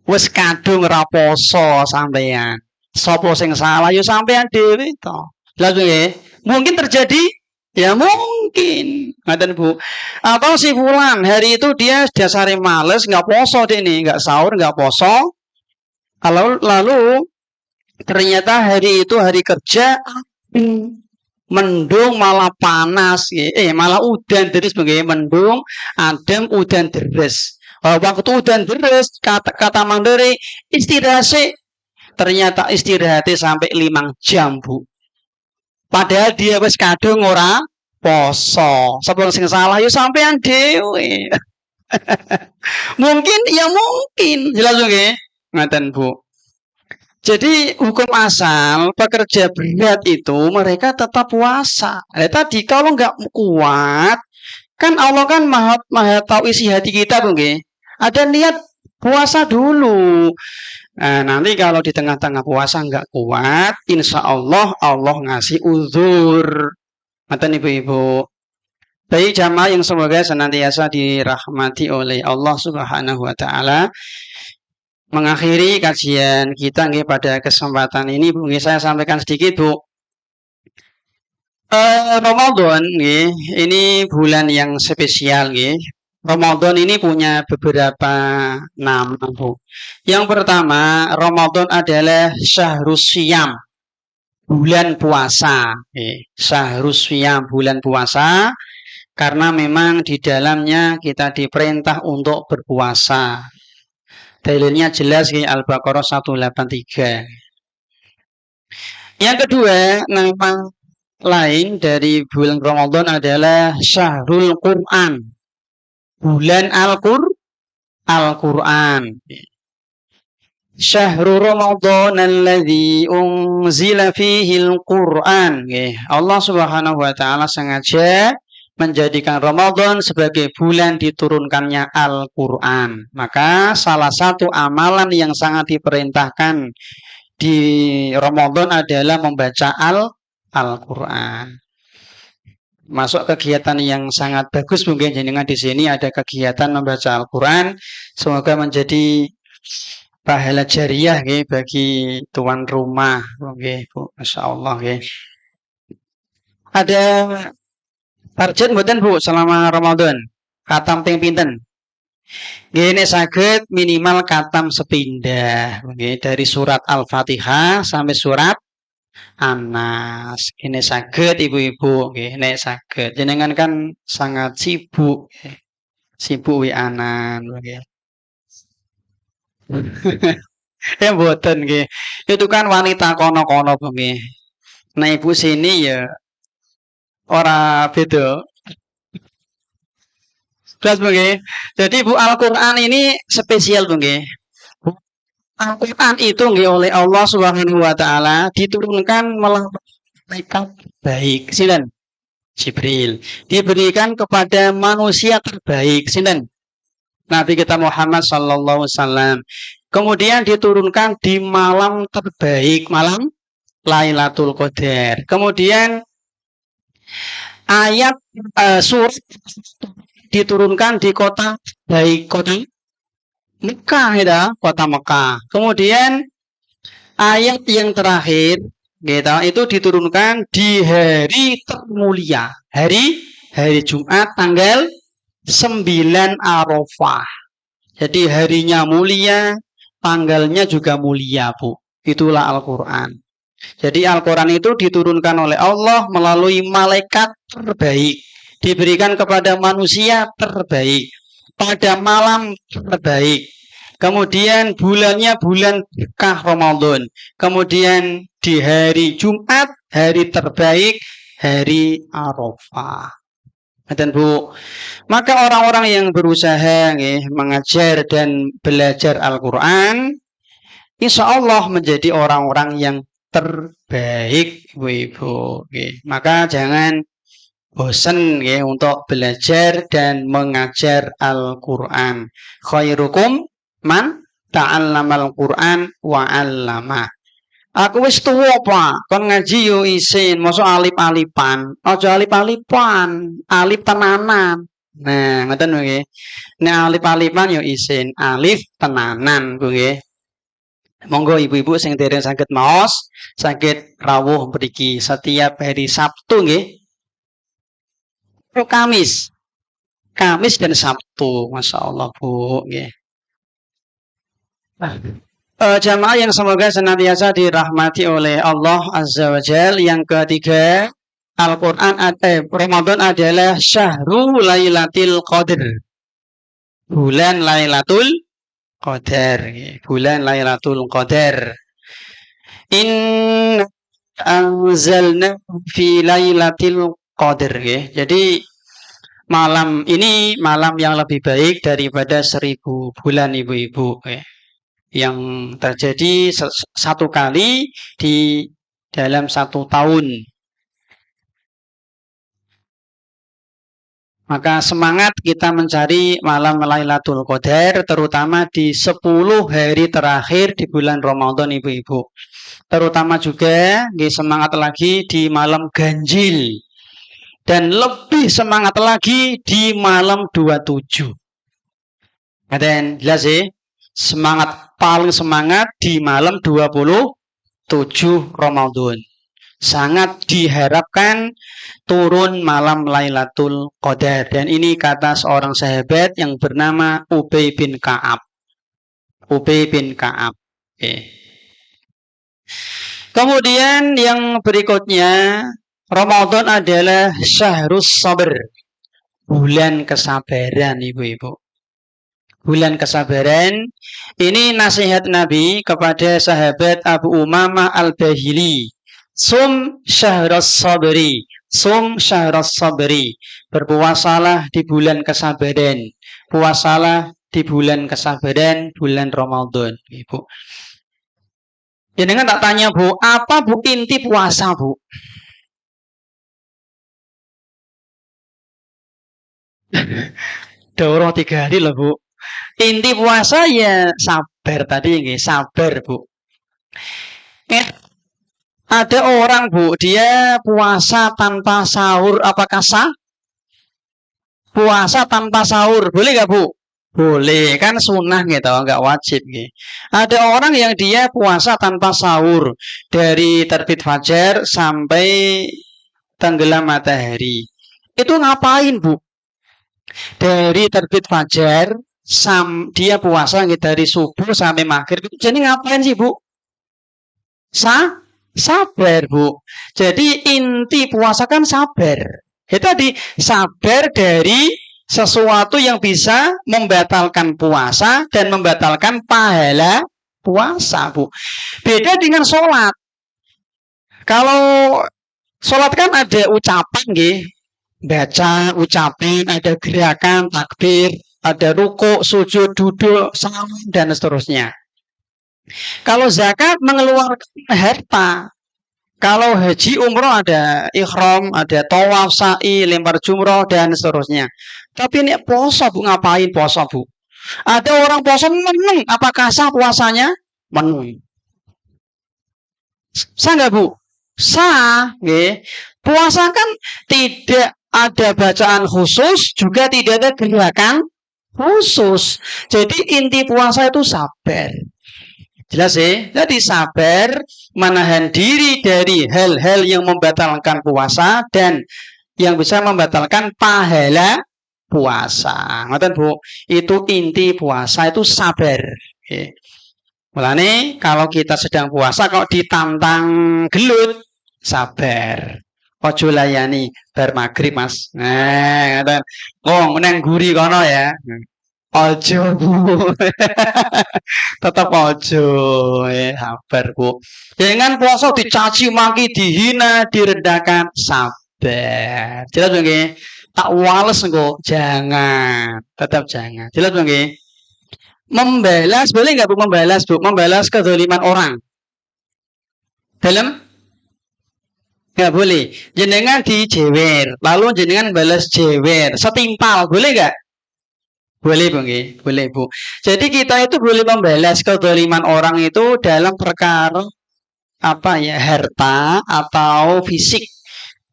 S1: wis kadung ra poso sampean. Sopo sing salah? Ya sampean dhewe to. Lah nggih, mungkin terjadi. Ya mungkin, ngaten Bu. Atau si fulan hari itu dia dasare males, nggak poso deh nih, nggak sahur, nggak poso. Lalu ternyata hari itu hari kerja, mendung malah panas, malah udan deres, mendung, adem, udan deres. Waktu udan deres, kata Mandiri istirahat, ternyata istirahatnya sampai 5 jam, Bu. Padahal dia wis kadung ora poso. Sapa sing salah ya sampean dhewe. Mungkin ya mungkin, jelas nggih? Ngaten, Bu. Jadi hukum asal pekerja berat itu mereka tetap puasa. Tadi kalau nggak kuat, kan Allah kan maha tahu isi hati kita, Bu nggih. Ada niat puasa dulu. Nah, nanti kalau di tengah-tengah puasa nggak kuat, insya Allah ngasih uzur. Ngaten ibu-ibu. Baik jamaah yang semoga senantiasa dirahmati oleh Allah Subhanahu wa taala. Mengakhiri kajian kita nggih pada kesempatan ini, Bu, saya sampaikan sedikit, Bu. Ramadan nggih, ini bulan yang spesial nggih. Ramadan ini punya beberapa nama, Bu. Yang pertama, Ramadan adalah syahrus syiyam, bulan puasa. Syahrus syiyam, bulan puasa, karena memang di dalamnya kita diperintah untuk berpuasa. Dalilnya jelas di Al-Baqarah 183. Yang kedua, nama lain dari bulan Ramadan adalah Syahrul Quran, bulan Al-Quran. Syahrul Ramadan alladzi unzila fihi al-Quran. Allah Subhanahu wa taala sengaja menjadikan Ramadan sebagai bulan diturunkannya Al-Quran. Maka salah satu amalan yang sangat diperintahkan di Ramadan adalah membaca Al-Quran. Masuk kegiatan yang sangat bagus mungkin jenengan di sini ada kegiatan membaca Al-Quran. Semoga menjadi pahala jariah bagi tuan rumah. Bu, Masya Allah. Ada target mboten Bu selama Ramadan? Katam ping pinten? Gini saged minimal katam sepindah. Dari surat Al-Fatihah sampai surat Anas. Ini saged ibu-ibu. Ini saged. Jenengan kan sangat sibuk. Sibuk wianan. Ya mboten nggih. Itu kan wanita kono-kono nggih. Nah ibu sini ya ora beda. Jelas nggih. Jadi Bu Al-Qur'an ini spesial nggih. Al-Qur'an itu nggih oleh Allah Subhanahu wa taala diturunkan melalui malaikat baik. Sinten? Jibril. Diberikan kepada manusia terbaik. Sinten? Nabi kita Muhammad sallallahu alaihi wasallam. Kemudian diturunkan di malam terbaik, malam Lailatul Qadar. Kemudian ayat surat diturunkan di kota baik, kota Mekah ya, kota Mekah. Kemudian ayat yang terakhir gitu, itu diturunkan di hari termulia, hari Jumat tanggal 9 Arafah. Jadi harinya mulia, tanggalnya juga mulia, Bu. Itulah Al-Quran. Jadi Al-Quran itu diturunkan oleh Allah melalui malaikat terbaik. Diberikan kepada manusia terbaik. Pada malam terbaik. Kemudian bulannya bulan berkah Ramadan. Kemudian di hari Jumat, hari terbaik, hari Arafah. Dan Bu, maka orang-orang yang berusaha mengajar dan belajar Al-Quran, insya Allah menjadi orang-orang yang terbaik, Ibu. Maka jangan bosan untuk belajar dan mengajar Al-Quran. Khairukum man ta'allamal Quran wa 'allamah. Aku wis tuwa, Pak. Kon ngaji yo isin, mosok alip-alipan. Aja alip-alipan, alip tenanan. Nah, ngoten nggih. Nek alip-alipan yo isin, alif tenanan nggih. Monggo ibu-ibu sing dereng saged maos, saged rawuh mriki setiap hari Sabtu nggih. Kamis. Kamis dan Sabtu. Masya Allah, Bu nggih. Jamaah yang semoga senantiasa dirahmati oleh Allah Azza wa Jal. Yang ketiga, Al-Quran Ramadan adalah Syahrul Lailatul Qadar, bulan Lailatul Qadar. Bulan Lailatul Qadar. Inna anzalna fi Lailatul Qadar. Jadi malam ini malam yang lebih baik daripada 1000 bulan, ibu-ibu. Yang terjadi satu kali di dalam 1 tahun. Maka semangat kita mencari malam Lailatul Qadar, terutama di 10 hari terakhir di bulan Ramadan, ibu-ibu. Terutama juga semangat lagi di malam ganjil. Dan lebih semangat lagi di malam 27. Dan jelas ya, paling semangat di malam 27 Ramadan. Sangat diharapkan turun malam Lailatul Qadar. Dan ini kata seorang sahabat yang bernama Ubay bin Ka'ab. Ubay bin Ka'ab. Okay. Kemudian yang berikutnya, Ramadan adalah syahrus sabr. Bulan kesabaran, ibu-ibu. Bulan kesabaran. Ini nasihat Nabi kepada sahabat Abu Umamah Al-Bahili. Sum syahras sabri. Sum syahras sabri. Berpuasalah di bulan kesabaran. Puasalah di bulan kesabaran, bulan Ramadan, ibu. Jadi kan tak tanya, Bu, apa Bu inti puasa, Bu? Daurah 3 hari loh, Bu. Inti puasa ya sabar tadi, nggih, sabar, Bu. Ada orang, Bu, dia puasa tanpa sahur, apakah sah? Puasa tanpa sahur, boleh nggak, Bu? Boleh, kan sunnah gitu, nggak wajib gitu. Ada orang yang dia puasa tanpa sahur dari terbit fajar sampai tenggelam matahari. Itu ngapain, Bu? Dari terbit fajar dia puasa gitu, dari subuh sampai maghrib. Jadi ngapain sih, Bu? Sabar, Bu. Jadi inti puasa kan sabar. Itu tadi sabar dari sesuatu yang bisa membatalkan puasa dan membatalkan pahala puasa, Bu. Beda dengan sholat. Kalau sholat kan ada ucapan, nggih. Baca ucapan, ada gerakan, takbir, ada ruku, sujud, duduk, salam, dan seterusnya. Kalau zakat mengeluarkan harta. Kalau haji umroh ada ikhram, ada tawaf, sa'i, lempar jumroh, dan seterusnya. Tapi ini poso, Bu, ngapain poso, Bu? Ada orang poso meneng, apakah sah puasanya? Meneng. Sah nggak, Bu? Sah, nggih. Puasa kan tidak ada bacaan khusus, juga tidak ada gerakan khusus. Jadi inti puasa itu sabar. Jelas ya? Jadi sabar, menahan diri dari hal-hal yang membatalkan puasa dan yang bisa membatalkan pahala puasa. Ngoten, Bu. Itu inti puasa itu sabar. Oke. Mulane kalau kita sedang puasa kok ditantang gelut, sabar. Ojo layani bar maghrib, Mas. Nah, ngoten. Oh, meneng guri kono ya. Ojo, Bu. Tetap ojo, sabar, Bu. Jangan puasa dicaci maki, dihina, direndahkan, sabar. Jelas nggih? Tak wales engko, jangan. Tetap jangan. Jelas nggih? Membalas, boleh nggak, Bu, membalas, Bu? Membalas kezaliman orang. Dalam nggak boleh. Jenengan dijewer, lalu jenengan balas jewer, setimpal, boleh nggak? Boleh, Bu, nggih. Boleh, Bu. Jadi kita itu boleh membalas kezaliman orang itu dalam perkara apa ya, harta atau fisik,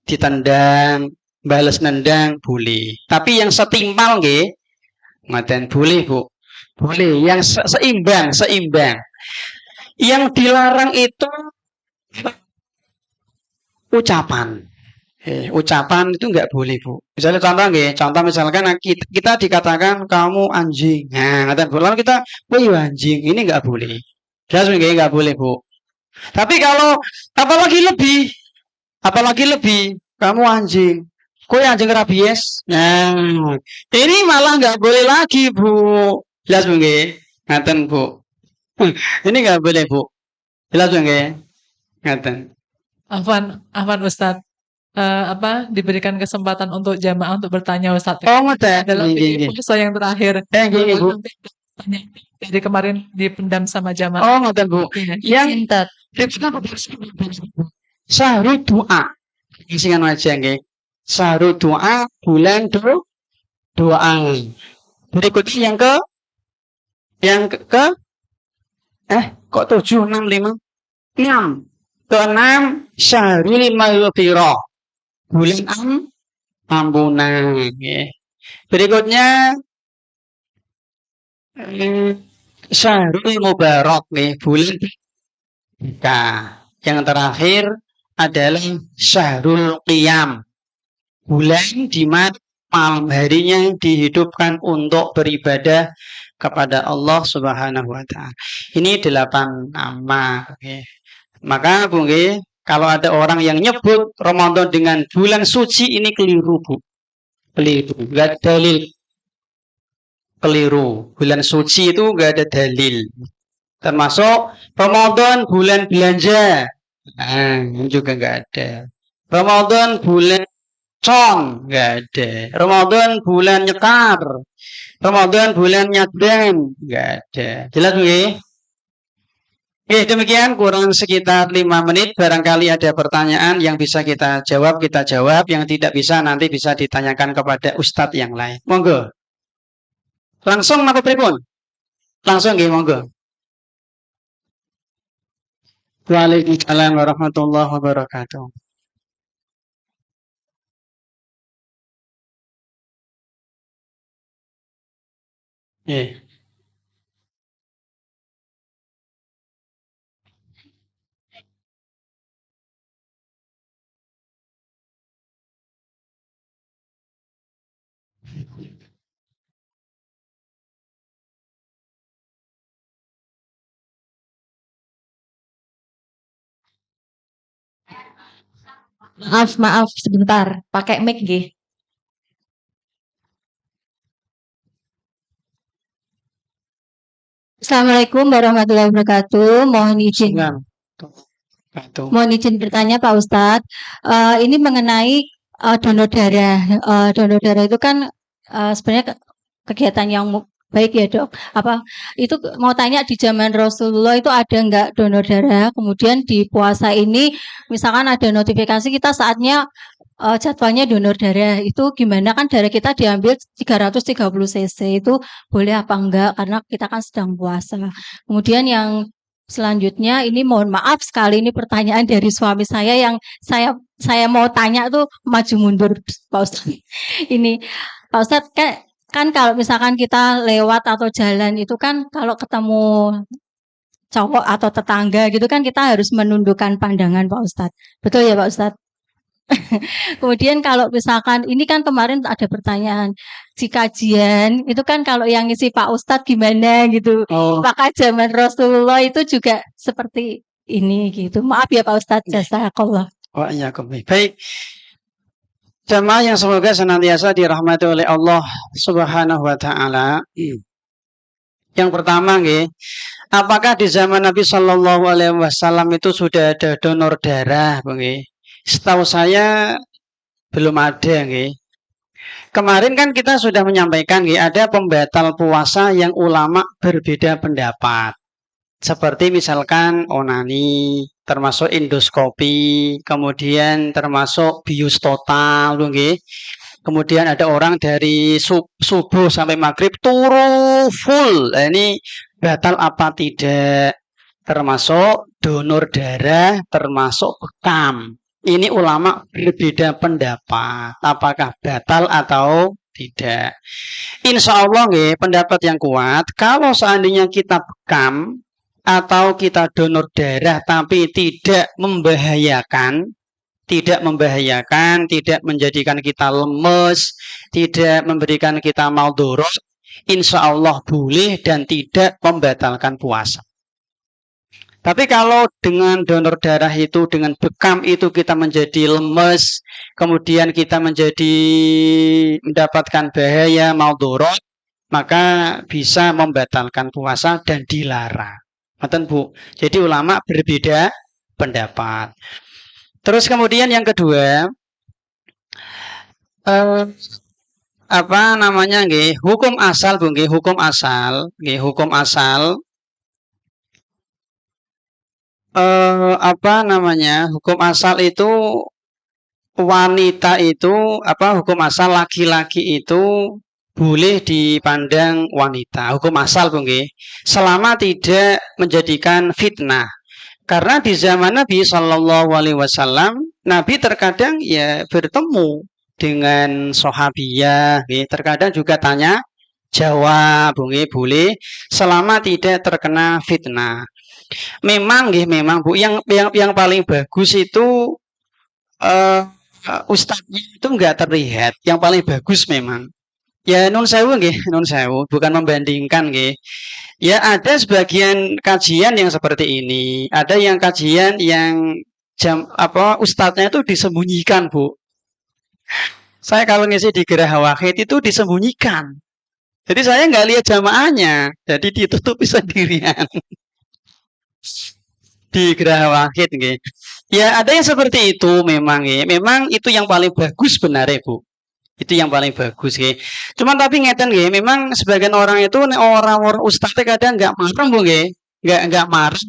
S1: ditendang, balas nendang, boleh. Tapi yang setimpal, nggih, ngaten boleh, Bu. Boleh. Yang seimbang. Yang dilarang itu ucapan. Ucapan itu nggak boleh, Bu. Misalnya contoh misalkan kita dikatakan kamu anjing. Nah, lalu kita, woi anjing, ini nggak boleh. Jelas nggak boleh, Bu. Tapi kalau apalagi lebih, kamu anjing. Kue anjing rabies. Nah, ini malah nggak boleh lagi, Bu. Jelas nggih? Ngaten, Bu. Ini nggak boleh, Bu. Jelas nggih? Ngaten.
S2: Afwan Ustadz. Diberikan kesempatan untuk jamaah untuk bertanya Ustadz.
S1: Oh, ngoten.
S2: Dalam puasa yang terakhir.
S1: Nggih, Bu.
S2: Jadi kemarin dipendam sama jamaah.
S1: Oh, ngoten, Bu. Yang sahru doa. Isingan aja nggih. Sahru doa, bulan doa. Berikutnya yang ke kok 7, 6, 5? 6. Ke-6 syahrul maghfirah. Bulan ampunan, ya. Berikutnya syahrul mubarak, nih, bulan berkah. Yang terakhir adalah Syahrul Qiyam. Bulan di mana malam harinya dihidupkan untuk beribadah kepada Allah Subhanahu wa taala. Ini 8 nama. Oke. Maka Bu nggih, kalau ada orang yang nyebut Ramadan dengan bulan suci ini keliru, Bu. Keliru, enggak dalil. Keliru. Bulan suci itu enggak ada dalil. Termasuk Ramadan bulan belanja. Nah, juga enggak ada. Ramadan bulan con, enggak ada. Ramadan bulan nyekar. Ramadan bulan nyadban, enggak ada. Jelas nggih? Oke, demikian kurang sekitar 5 menit. Barangkali ada pertanyaan yang bisa kita jawab. Yang tidak bisa nanti bisa ditanyakan kepada ustadz yang lain. Monggo. Langsung napa pripun? Langsung nggih, monggo. Waalaikumsalam warahmatullahi wabarakatuh. Yeah.
S3: Maaf sebentar, pakai mic nggih. Assalamualaikum warahmatullahi wabarakatuh. Mohon izin bertanya Pak Ustadz. Ini mengenai donor darah. Donor darah itu kan sebenarnya kegiatan yang baik ya Dok. Itu mau tanya di zaman Rasulullah itu ada nggak donor darah? Kemudian di puasa ini misalkan ada notifikasi kita saatnya jadwalnya donor darah, itu gimana, kan darah kita diambil 330 cc, itu boleh apa enggak karena kita kan sedang puasa. Kemudian yang selanjutnya ini mohon maaf sekali, ini pertanyaan dari suami saya yang saya mau tanya tuh maju mundur Pak Ustadz. Ini Pak Ustadz kan kalau misalkan kita lewat atau jalan itu kan kalau ketemu cowok atau tetangga gitu kan kita harus menundukkan pandangan Pak Ustadz. Betul ya Pak Ustadz? Kemudian kalau misalkan ini kan kemarin ada pertanyaan di kajian itu kan kalau yang ngisi Pak Ustadz gimana gitu. Apakah zaman Rasulullah itu juga seperti ini gitu. Maaf ya Pak Ustadz, jazakallah.
S1: Oh iya, baik. Jamaah yang semoga senantiasa dirahmati oleh Allah Subhanahu wa taala. Yang pertama nggih, apakah di zaman Nabi Shallallahu alaihi wasallam itu sudah ada donor darah, nggih? Setahu saya belum ada, nggih. Kemarin kan kita sudah menyampaikan, nggih, ada pembatal puasa yang ulama berbeda pendapat. Seperti misalkan onani, termasuk endoskopi, kemudian termasuk bius total, nggih. Kemudian ada orang dari subuh sampai maghrib turu full. Nah, ini batal apa tidak? Termasuk donor darah, termasuk bekam. Ini ulama berbeda pendapat, apakah batal atau tidak. Insya Allah nggih, pendapat yang kuat, kalau seandainya kita bekam atau kita donor darah tapi tidak membahayakan, tidak menjadikan kita lemes, tidak memberikan kita maldorot, insya Allah boleh dan tidak membatalkan puasa. Tapi kalau dengan donor darah itu, dengan bekam itu kita menjadi lemes, kemudian kita mendapatkan bahaya maldorot, maka bisa membatalkan puasa dan dilarang. Betul Bu. Jadi ulama berbeda pendapat. Terus kemudian yang kedua, hukum asal Bu nggih, hukum asal. Hukum asal itu wanita itu hukum asal laki-laki itu boleh dipandang wanita. Hukum asal Bu nggih, selama tidak menjadikan fitnah. Karena di zaman Nabi Shallallahu alaihi wasallam, Nabi terkadang ya bertemu dengan sahabiyah, terkadang juga tanya jawab, Bu nggih, boleh selama tidak terkena fitnah. Memang Bu, yang paling bagus itu eh ustadznya itu nggak terlihat. Yang paling bagus memang. Ya nun sewu nggih, nun sewu, bukan membandingkan nggih. Ya ada sebagian kajian yang seperti ini, ada yang kajian yang ustadznya itu disembunyikan, Bu. Saya kalau ngisi di Geraha Wahid itu disembunyikan. Jadi saya nggak lihat jamaahnya, jadi ditutupi sendirian di Geraha Wahid nggih. Ya ada yang seperti itu memang nggih. Memang itu yang paling bagus sebenarnya, Bu. Itu yang paling bagus nggih. Cuman tapi ngeten nggih, memang sebagian orang itu orang-orang ustadznya kadang nggak marah, Bu nggih. Nggak marah.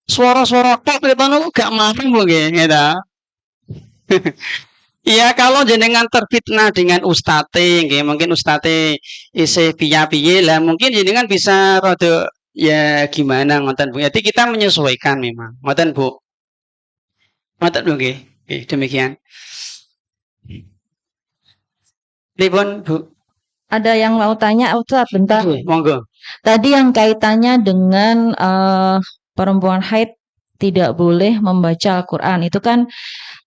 S1: Suara-suara tok gitu nggak marah, Bu nggih, gitu. Iya kalau jenengan terfitnah dengan ustate, nggih, mungkin ustate isih piye-piye lah, mungkin jenengan bisa rada ya gimana ngoten Bu. Jadi kita menyesuaikan memang. Ngoten Bu. Ngoten Bu nggih. Nggih, demikian. Pripun Bu?
S4: Ada yang mau tanya, Ustaz, bentar.
S1: Monggo.
S4: Tadi yang kaitannya dengan perempuan haid tidak boleh membaca Al-Quran. Itu kan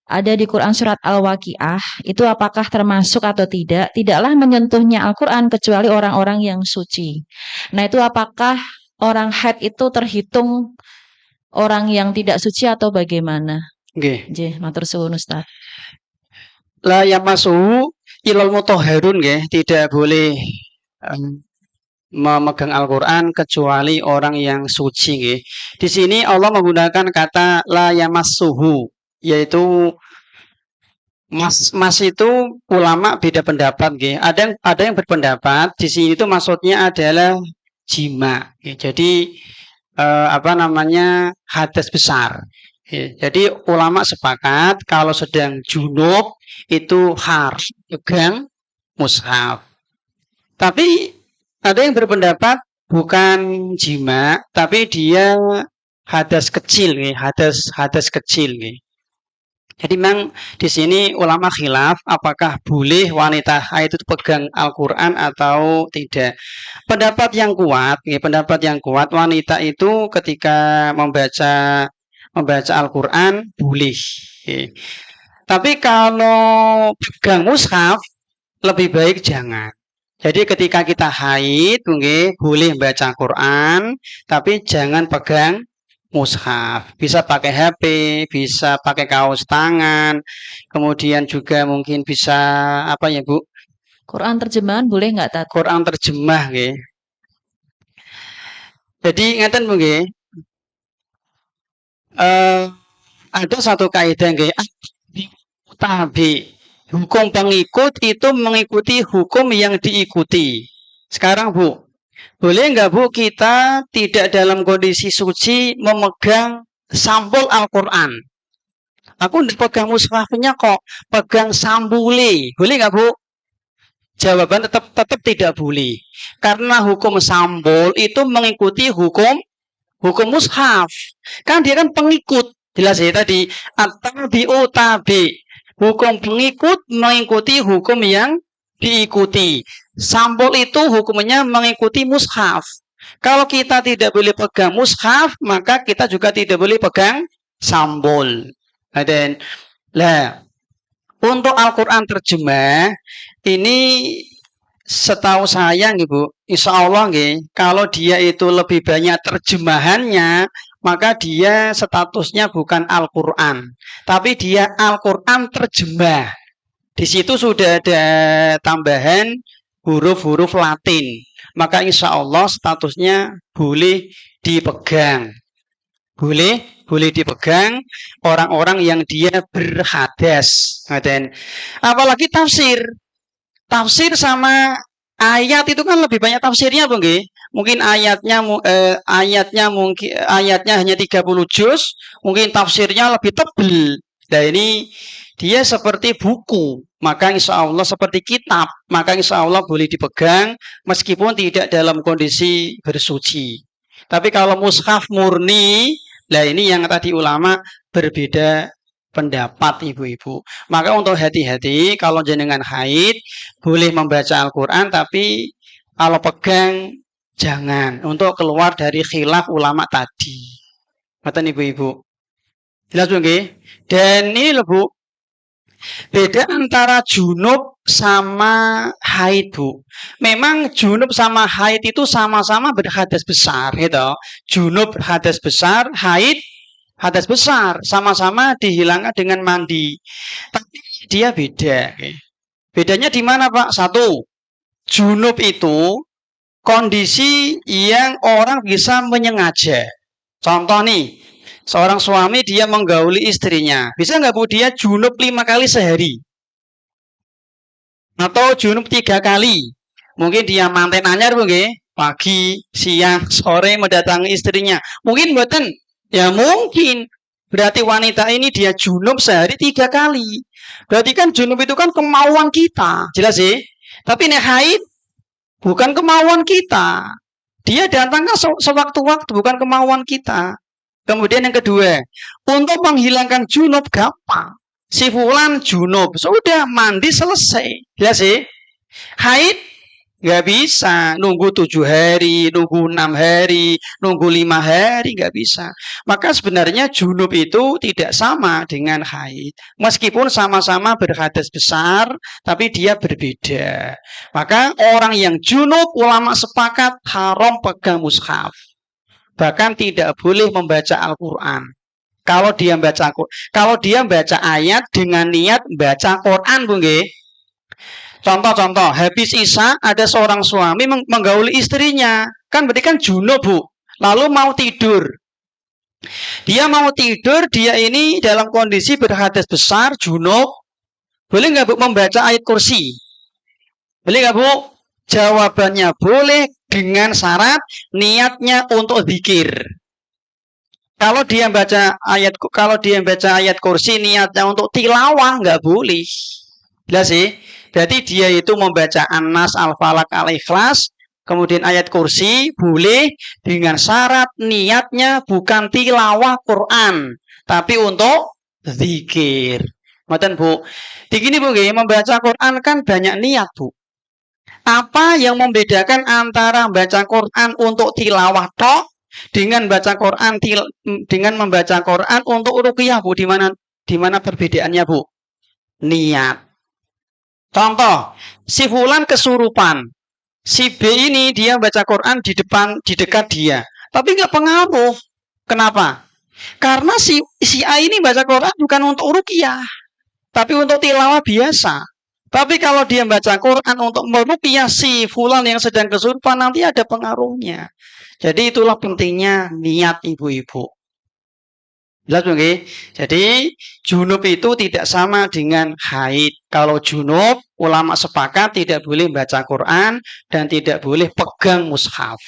S4: ada di Quran surat Al-Waqiah. Itu apakah termasuk atau tidak? Tidaklah menyentuhnya Al-Quran kecuali orang-orang yang suci. Nah itu apakah orang haid itu terhitung orang yang tidak suci atau bagaimana?
S1: Nggih.
S4: Nggih, matur suwun Ustaz.
S1: La yamasuhu ilal mutahharun nggih, tidak boleh memegang Al-Qur'an kecuali orang yang suci nggih. Di sini Allah menggunakan kata la yamassuhu, yaitu mas itu ulama beda pendapat nggih. Ada yang berpendapat di sini itu maksudnya adalah jima. Jadi hadas besar. Jadi ulama sepakat kalau sedang junub itu harus pegang mushaf. Tapi ada yang berpendapat bukan jima, tapi dia hadas kecil, nih, hadas kecil, nih. Jadi memang di sini ulama khilaf apakah boleh wanita haid itu pegang Al-Quran atau tidak. Pendapat yang kuat wanita itu ketika membaca Al-Quran boleh. Tapi kalau pegang mushaf lebih baik jangan. Jadi ketika kita haid, boleh baca Quran, tapi jangan pegang mushaf. Bisa pakai HP, bisa pakai kaos tangan, kemudian juga mungkin bisa apa ya Bu?
S4: Quran terjemahan boleh nggak Tat?
S1: Quran terjemah, nggih. Jadi ngeten Bu nggih. Ada satu kaidah nggih, tabi. Hukum pengikut itu mengikuti hukum yang diikuti. Sekarang Bu, boleh nggak Bu kita tidak dalam kondisi suci memegang sampul Al-Quran? Aku tidak pegang mushafnya kok, pegang sambule. Boleh nggak Bu? Jawaban tetap tidak boleh. Karena hukum sampul itu mengikuti hukum mushaf. Kan dia kan pengikut. Jelas ya tadi. At-tabi'u tabi'. Hukum pengikut mengikuti hukum yang diikuti. Sampul itu hukumnya mengikuti mushaf. Kalau kita tidak boleh pegang mushaf, maka kita juga tidak boleh pegang sampul. Dan untuk Al-Quran terjemah, ini setahu saya nih Bu, insya Allah nih, kalau dia itu lebih banyak terjemahannya, maka dia statusnya bukan Al-Quran, tapi dia Al-Quran terjemah. Di situ sudah ada tambahan huruf-huruf Latin, maka insya Allah statusnya boleh dipegang. Boleh dipegang orang-orang yang dia berhadas. Dan apalagi tafsir sama ayat itu kan lebih banyak tafsirnya Bu nggih. Mungkin ayatnya hanya 30 juz, mungkin tafsirnya lebih tebal. Nah ini dia seperti buku, maka insya Allah seperti kitab, maka insya Allah boleh dipegang meskipun tidak dalam kondisi bersuci. Tapi kalau mushaf murni, nah ini yang tadi ulama berbeda pendapat ibu-ibu. Maka untuk hati-hati kalau jenengan haid boleh membaca Al-Quran, tapi kalau pegang jangan, untuk keluar dari khilaf ulama tadi. Ngoten ibu-ibu. Jelas Bu nggih? Dan ini lho Bu, Beda antara junub sama haid, Bu. Memang junub sama haid itu sama-sama berhadas besar, gitu. Junub hadas besar, haid hadas besar, sama-sama dihilangkan dengan mandi. Tapi dia beda. Bedanya di mana, Pak? Satu, junub itu kondisi yang orang bisa menyengaja. Contoh nih, seorang suami dia menggauli istrinya. Bisa nggak, Bu, dia junub 5 kali sehari? Atau junub 3 kali? Mungkin dia manten anyar, Bu, nggih. Pagi, siang, sore mendatangi istrinya. Mungkin mboten? Ya mungkin. Berarti wanita ini dia junub sehari 3 kali. Berarti kan junub itu kan kemauan kita. Jelas sih? Tapi nek haid bukan kemauan kita. Dia datangnya sewaktu-waktu, bukan kemauan kita. Kemudian yang kedua, untuk menghilangkan junub gampang. Si fulan junub, sudah mandi selesai. Ya sih? Haid nggak bisa nunggu 7 hari, nunggu 6 hari, nunggu 5 hari, nggak bisa. Maka sebenarnya junub itu tidak sama dengan haid. Meskipun sama-sama berhadas besar, tapi dia berbeda. Maka orang yang junub, ulama sepakat haram pegang mushaf. Bahkan tidak boleh membaca Al-Quran. Kalau dia baca ayat dengan niat baca Quran, Bu nggih. Contoh, habis Isya ada seorang suami menggauli istrinya. Kan berarti kan junub, Bu. Lalu mau tidur. Dia mau tidur, dia ini dalam kondisi berhadas besar, junub. Boleh nggak, Bu, membaca ayat kursi? Boleh nggak, Bu? Jawabannya boleh dengan syarat niatnya untuk zikir. Kalau dia baca ayat kursi niatnya untuk tilawah nggak boleh. Jelas sih? Berarti dia itu membaca An-Nas, Al-Falaq, Al-Ikhlas, kemudian ayat kursi boleh dengan syarat niatnya bukan tilawah Quran, tapi untuk zikir. Ngoten, Bu. Begini, Bu, membaca Quran kan banyak niat, Bu. Apa yang membedakan antara baca Quran untuk tilawah tok dengan membaca Quran untuk ruqyah, Bu? Di mana perbedaannya, Bu? Niat. Contoh, si fulan kesurupan. Si B ini dia baca Quran di dekat dia. Tapi nggak pengaruh. Kenapa? Karena si A ini baca Quran bukan untuk ruqyah, tapi untuk tilawah biasa. Tapi kalau dia baca Quran untuk meruqyah si fulan yang sedang kesurupan, nanti ada pengaruhnya. Jadi itulah pentingnya niat, ibu-ibu. Jelas, Bu? Jadi junub itu tidak sama dengan haid. Kalau junub, ulama sepakat tidak boleh baca Quran dan tidak boleh pegang mushaf.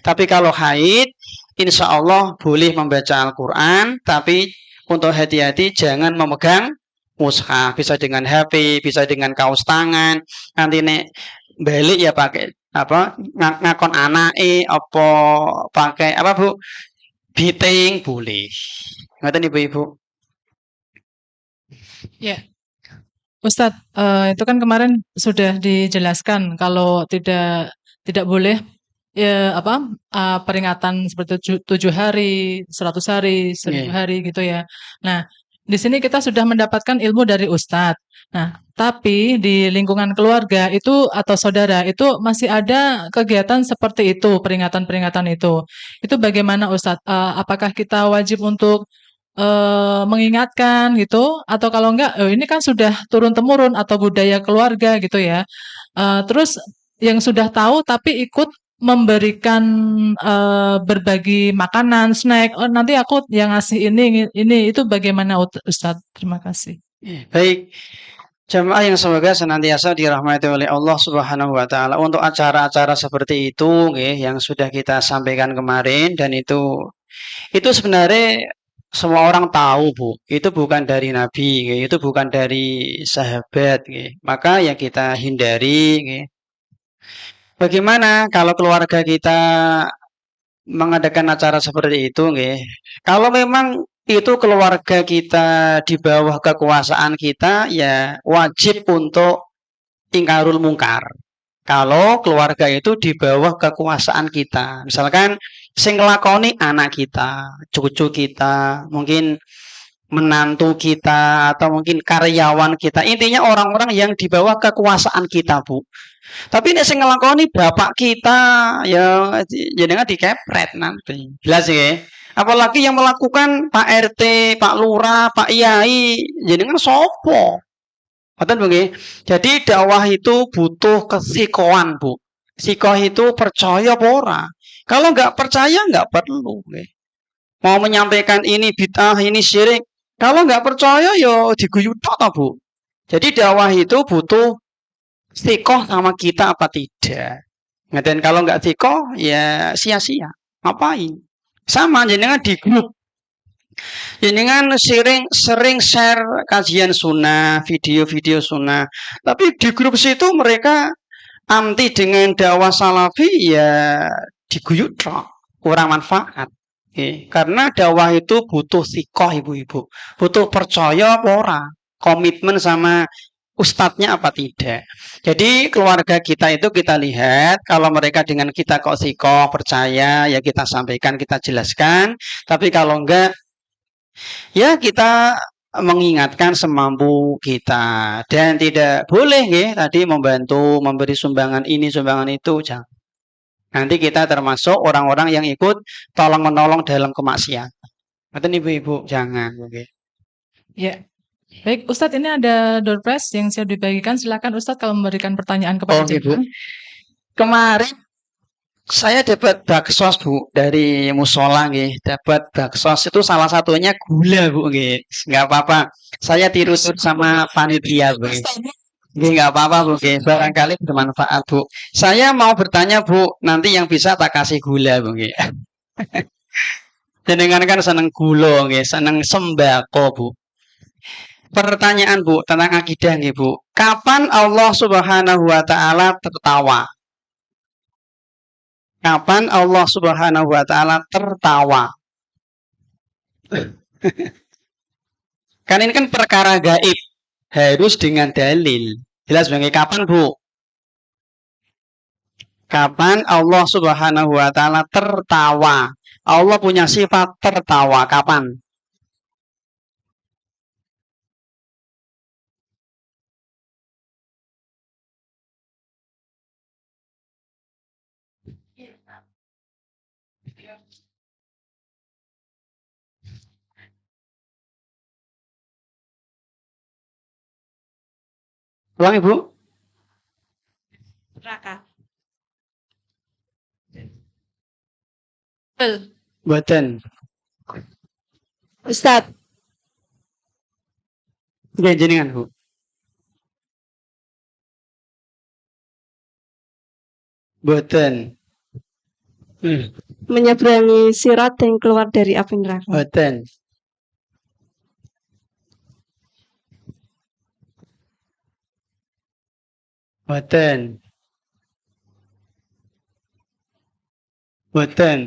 S1: Tapi kalau haid, insya Allah boleh membaca Al-Quran, tapi untuk hati-hati jangan memegang mushaf. Bisa dengan HP, bisa dengan kaos tangan. Nanti nek balik ya pakai apa ngakon anake apa pakai apa, Bu? Biting boleh. Ngoten, ibu-ibu.
S2: Ya, Ustadz, itu kan kemarin sudah dijelaskan kalau tidak boleh ya peringatan seperti 7 hari, 100 hari, 1000 hari gitu ya. Nah, di sini kita sudah mendapatkan ilmu dari Ustadz. Nah, tapi di lingkungan keluarga itu atau saudara itu masih ada kegiatan seperti itu, peringatan-peringatan itu. Itu bagaimana, Ustadz? Apakah kita wajib untuk mengingatkan gitu, atau kalau enggak, ini kan sudah turun-temurun atau budaya keluarga gitu ya. Terus yang sudah tahu tapi ikut memberikan berbagi makanan, snack, "Oh, nanti aku yang ngasih ini," itu bagaimana Ustadz? Terima kasih.
S1: Baik. Jamaah yang semoga senantiasa dirahmati oleh Allah Subhanahu wa taala. Untuk acara-acara seperti itu yang sudah kita sampaikan kemarin, dan itu sebenarnya semua orang tahu, Bu. Itu bukan dari Nabi, itu bukan dari sahabat. Maka yang kita hindari. Bagaimana kalau keluarga kita mengadakan acara seperti itu? Kalau memang itu keluarga kita di bawah kekuasaan kita, ya wajib untuk ingkarul mungkar. Kalau keluarga itu di bawah kekuasaan kita, misalkan sing nglakoni anak kita, cucu kita, mungkin menantu kita atau mungkin karyawan kita. Intinya orang-orang yang di bawah kekuasaan kita, Bu. Tapi ini sing ngelakoni bapak kita ya jenengan dikepret nanti. Jelas ya. Apalagi yang melakukan Pak RT, Pak Lurah, Pak Yai, jenengan sopo. Betul Bu. Jadi dakwah itu butuh kesikoan, Bu. Sikoh itu percaya apa ora? Kalau nggak percaya nggak perlu. Mau menyampaikan ini bid'ah, ini syirik. Kalau nggak percaya ya diguyu tok, Bu. Jadi dakwah itu butuh sikoh sama kita apa tidak. Dan kalau nggak sikoh ya sia-sia. Ngapain? Sama jenengan di grup. Jenengan sering share kajian sunnah, video-video sunnah. Tapi di grup situ mereka anti dengan dakwah salafi ya diguyur kurang manfaat. Karena dakwah itu butuh sikoh ibu-ibu, butuh percaya apa ora, komitmen sama ustadznya apa tidak. Jadi keluarga kita itu kita lihat kalau mereka dengan kita kok sikoh percaya ya kita sampaikan kita jelaskan. Tapi kalau enggak ya kita mengingatkan semampu kita dan tidak boleh ya tadi membantu memberi sumbangan ini sumbangan itu jangan. Nanti kita termasuk orang-orang yang ikut tolong menolong dalam kemaksiatan. Betul ibu-ibu jangan. Okay.
S2: Ya, baik Ustadz ini ada door prize yang siap dibagikan. Silakan Ustadz kalau memberikan pertanyaan kepada
S1: Ibu.
S2: jenengan.
S1: Kemarin saya dapat baksos Bu dari musola nggih, dapat baksos itu salah satunya gula Bu nggih. Enggak apa-apa. Saya tiru sama panitia Bu. Nggih enggak apa-apa Bu nggih. Barangkali bermanfaat Bu. Saya mau bertanya Bu, nanti yang bisa tak kasih gula Bu nggih. Jenengan kan seneng gula nggih, seneng sembako Bu. Pertanyaan Bu tentang akidah nggih Bu. Kapan Allah Subhanahu wa taala tertawa? Kapan Allah Subhanahu wa taala tertawa? Kan ini kan perkara gaib, harus dengan dalil. Jelas bang, kapan Bu? Kapan Allah Subhanahu wa taala tertawa? Allah punya sifat tertawa kapan? Ulang Ibu.
S3: Neraka.
S1: Boten.
S3: Ustadz,
S1: Nggih jenengan Bu. Boten.
S5: Menyeberangi sirat dan keluar dari api neraka.
S1: Boten. Boten. Boten.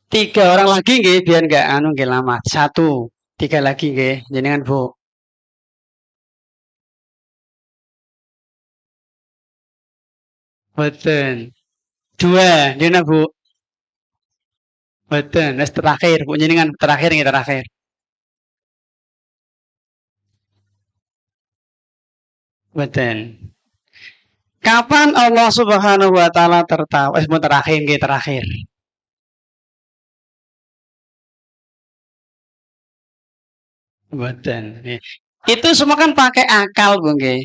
S1: Tiga orang lagi nggih biar enggak anu nggih lama. Satu, tiga lagi nggih jenengan Bu. Boten. Dua, jenengan Bu. Boten, wis terakhir Bu jenengan terakhir nggih terakhir. Boten. Kapan Allah Subhanahu wa taala tertawa? Mau terakhir nggih terakhir. Boten. Itu semua kan pakai akal Bu nggih.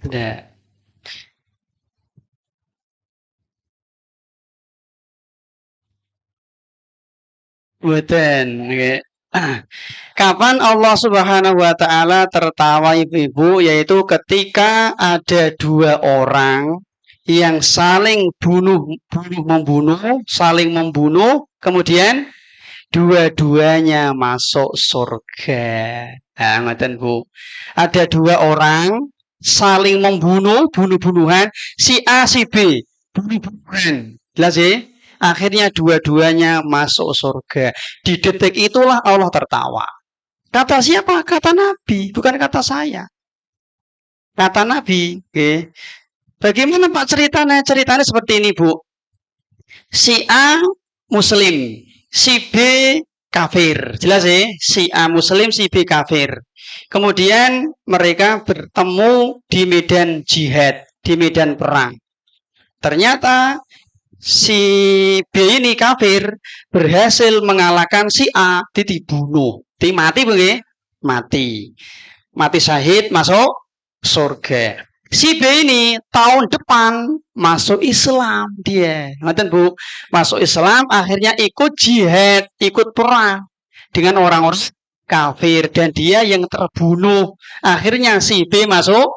S1: Tidak. Boten nggih. Kapan Allah Subhanahu wa taala tertawa ibu-ibu yaitu ketika ada dua orang yang saling membunuh kemudian dua-duanya masuk surga. Nah, ngoten Bu. Ada dua orang saling bunuh-bunuhan si A si B, bunuh-bunuhan. Jelas ya? Akhirnya dua-duanya masuk surga. Di detik itulah Allah tertawa. Kata siapa? Kata Nabi, bukan kata saya. Kata Nabi, okay. Bagaimana Pak ceritanya? Ceritanya seperti ini, Bu. Si A Muslim, si B kafir. Jelas ya? Si A Muslim, si B kafir. Kemudian mereka bertemu di medan jihad, di medan perang. Ternyata si B ini kafir berhasil mengalahkan si A, dibunuh, mati begitu, mati syahid, masuk surga. Si B ini tahun depan masuk Islam dia, ngerti Bu, masuk Islam akhirnya ikut jihad, ikut perang dengan orang-orang kafir dan dia yang terbunuh. Akhirnya si B masuk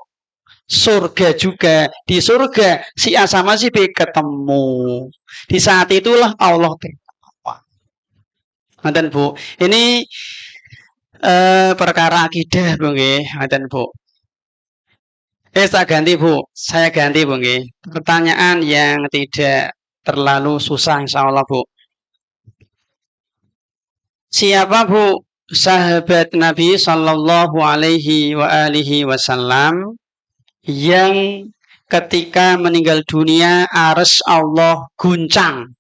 S1: surga juga. Di surga si A sama si B ketemu. Di saat itulah Allah tertawa. Ngerti Bu, ini perkara akidah Bu nggih, ngoten Bu. Saya ganti Bu, saya ganti Bu nggih. Pertanyaan yang tidak terlalu susah insyaallah Bu. Siapa Bu sahabat Nabi sallallahu alaihi wa alihi wasallam yang ketika meninggal dunia arsy Allah guncang?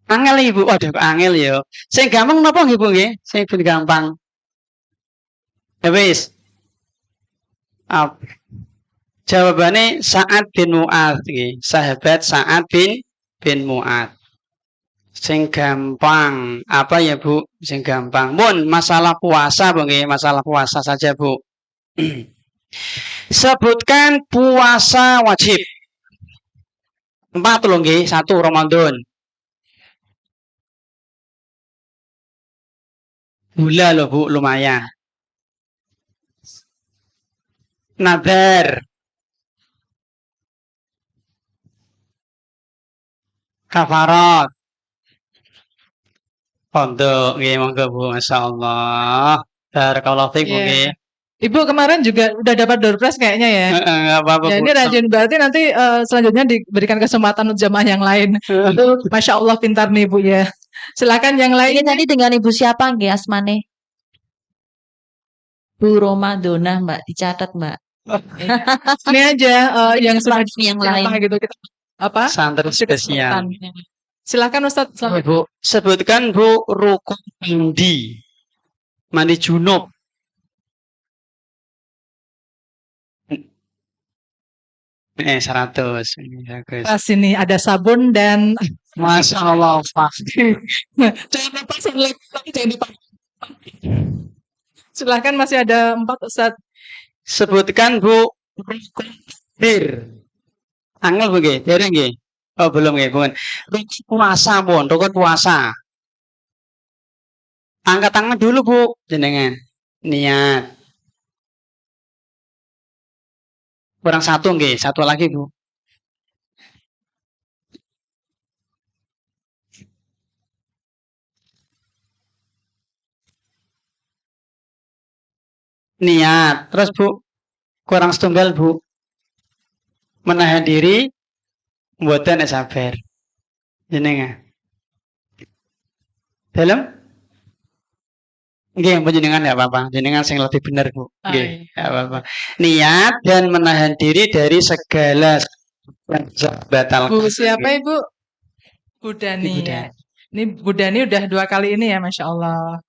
S1: Angel Ibu, waduh angel ya. Sing gampang napa nggih Bu nggih? Sing ben gampang. Ya wis. Jawabannya Sa'ad bin Mu'adz nggih. Sahabat Sa'ad bin Mu'adz. Sing gampang apa ya Bu? Sing gampang. Mun masalah puasa Bu nggih, masalah puasa saja Bu. Sebutkan puasa wajib. 4 lho nggih, 1 Ramadan. Gula loh Bu, lumayan. Nadar. Kafarat. Pondok nggih monggo Bu, masyaallah. Barakallahu fiik
S2: Iya.
S1: nggih.
S2: Ibu kemarin juga udah dapat door prize kayaknya ya.
S1: Enggak apa-apa
S2: Ya,
S1: Bu.
S2: ini rajin berarti nanti selanjutnya diberikan kesempatan untuk jamaah yang lain. Itu Masya Allah pintar nih Bu ya. Silakan yang
S4: Ini
S2: lain.
S4: tadi dengan Ibu siapa nggih asmane? Bu Romadona, Mbak, dicatat, Mbak.
S2: Ini aja yang sudah
S4: yang
S2: siapa
S4: lain.
S2: gitu kita apa?
S1: Santri spesial.
S2: Silakan Ustadz. Selamat.
S1: Bu, sebutkan Bu rukun mandi. Mandi junub. Eh 100. Ini bagus.
S2: Pas ini ada sabun dan
S1: Masya Allah, Pak.
S2: jangan lupa jangan lupa. Silakan masih ada 4 Ustadz.
S1: Sebutkan Bu rukun bir. Angel Bu nggih, dereng nggih. Oh, belum nggih, Bu. Rukun puasa, Bu. Rukun puasa. Angkat tangan dulu, Bu, jenengan. Niat. Kurang 1 nggih, 1 lagi, Bu. Niat. Terus Bu, kurang setunggal Bu. Menahan diri, mboten sabar. Jenengan. Dalam? Nggih, jenengan enggak apa-apa. Jenengan sing lebih benar, Bu. Nggih, enggak apa-apa. Niat dan menahan diri dari segala yang batal.
S2: Bu siapa Ibu? Bu Dani.
S1: Ibu
S2: Ya.
S1: Dani.
S2: Ini Bu Dani udah 2 kali ini ya, Masya Allah.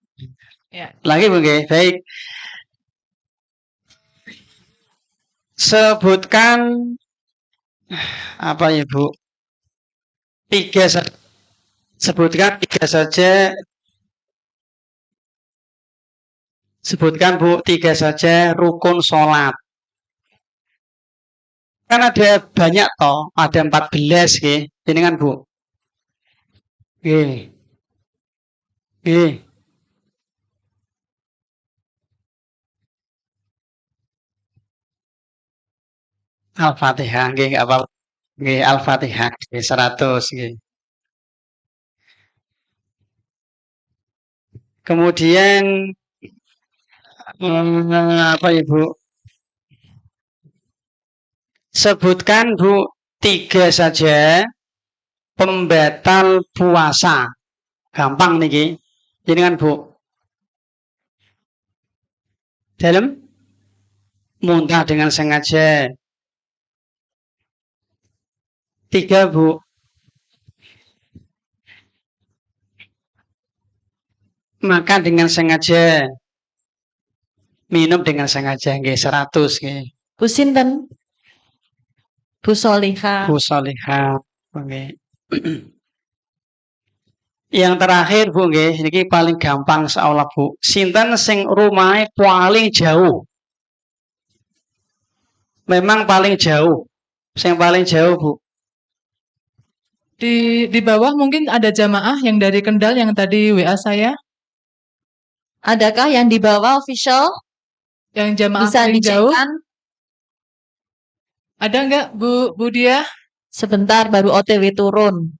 S1: Lagi Bu nggih. Baik. Sebutkan apa ya Bu? 3 saja. Sebutkan 3 saja. Sebutkan Bu 3 saja rukun sholat. Kan ada banyak toh, ada 14 nggih. Jenengan Bu. Nggih. Nggih. Al-Fatihah nggih enggak apa-apa. Nggih, Al-Fatihah nggih 100 nggih. Kemudian apa ya Bu? Sebutkan Bu 3 saja pembatal puasa. Gampang niki. Jenengan Bu. Dalam? Muntah dengan sengaja. 3, Bu. Makan dengan sengaja. Minum dengan sengaja. Nggih, 100 nggih.
S4: Bu sinten? Bu Solihah.
S1: Bu Solihah. Nggih. Yang terakhir Bu nggih, niki paling gampang insyaallah Bu. Sinten sing rumahe paling jauh? Memang paling jauh. Sing paling jauh Bu.
S2: Di bawah mungkin ada jamaah yang dari Kendal yang tadi WA saya,
S4: Adakah yang di bawah official?
S2: yang jamaah
S4: Bisa
S2: paling jauh.
S4: dicekkan?
S2: Ada nggak Bu Dia?
S4: Sebentar baru OTW turun.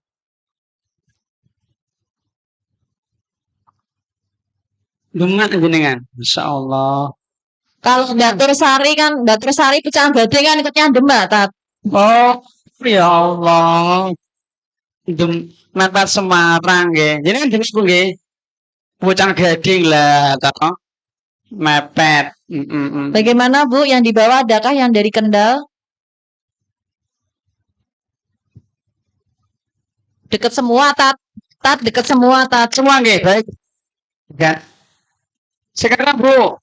S1: Demat jenengan. Insyaallah.
S4: Kalau Datur Sari kan, Datur Sari pecahan badai kan ikutnya Demak, Tat.
S1: Oh, ya Allah. Mata Semarang nggih. Jenengan jenis Bu nggih. Pucang Gading lah, toh. Mepet.
S4: Bagaimana Bu, yang di bawah adakah yang dari Kendal? Deket semua, Tat. Tat, deket semua, Tat.
S1: Semua nggih, baik. Ya. Sekarang Bu.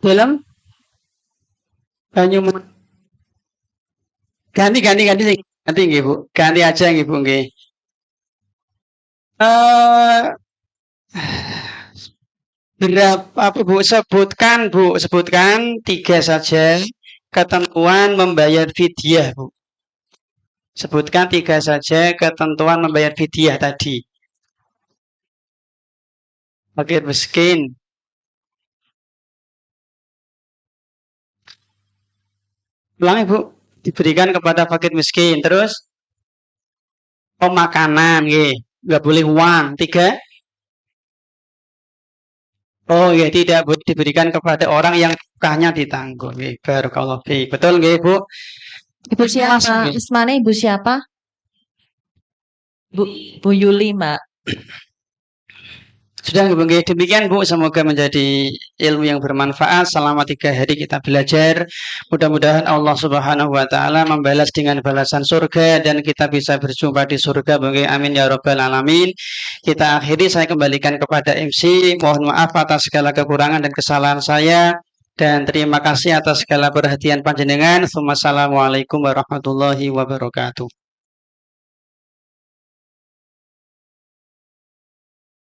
S1: Dalam Banyumas. Ganti nggih Bu. Ganti aja nggih Bu nggih. Berapa Bu? Sebutkan 3 saja ketentuan membayar fidyah Bu. Sebutkan 3 saja ketentuan membayar fidyah tadi. Fakir miskin. Ulangi Bu, diberikan kepada fakir miskin. Terus makanan nggih, nggak boleh uang. 3. Oh ya, tidak boleh diberikan kepada orang yang nafkahnya ditanggung. Nggih, barakallahu fiik. Betul nggih Bu?
S4: Ibu siapa? Ismane Ibu siapa? Bu Yuli, Mbak.
S1: Sudah nggih, demikian Bu, semoga menjadi ilmu yang bermanfaat. Selama 3 hari kita belajar. Mudah-mudahan Allah Subhanahu wa taala membalas dengan balasan surga dan kita bisa berjumpa di surga. Amin ya rabbal alamin. Kita akhiri, saya kembalikan kepada MC. Mohon maaf atas segala kekurangan dan kesalahan saya dan terima kasih atas segala perhatian panjenengan. Wassalamualaikum warahmatullahi wabarakatuh.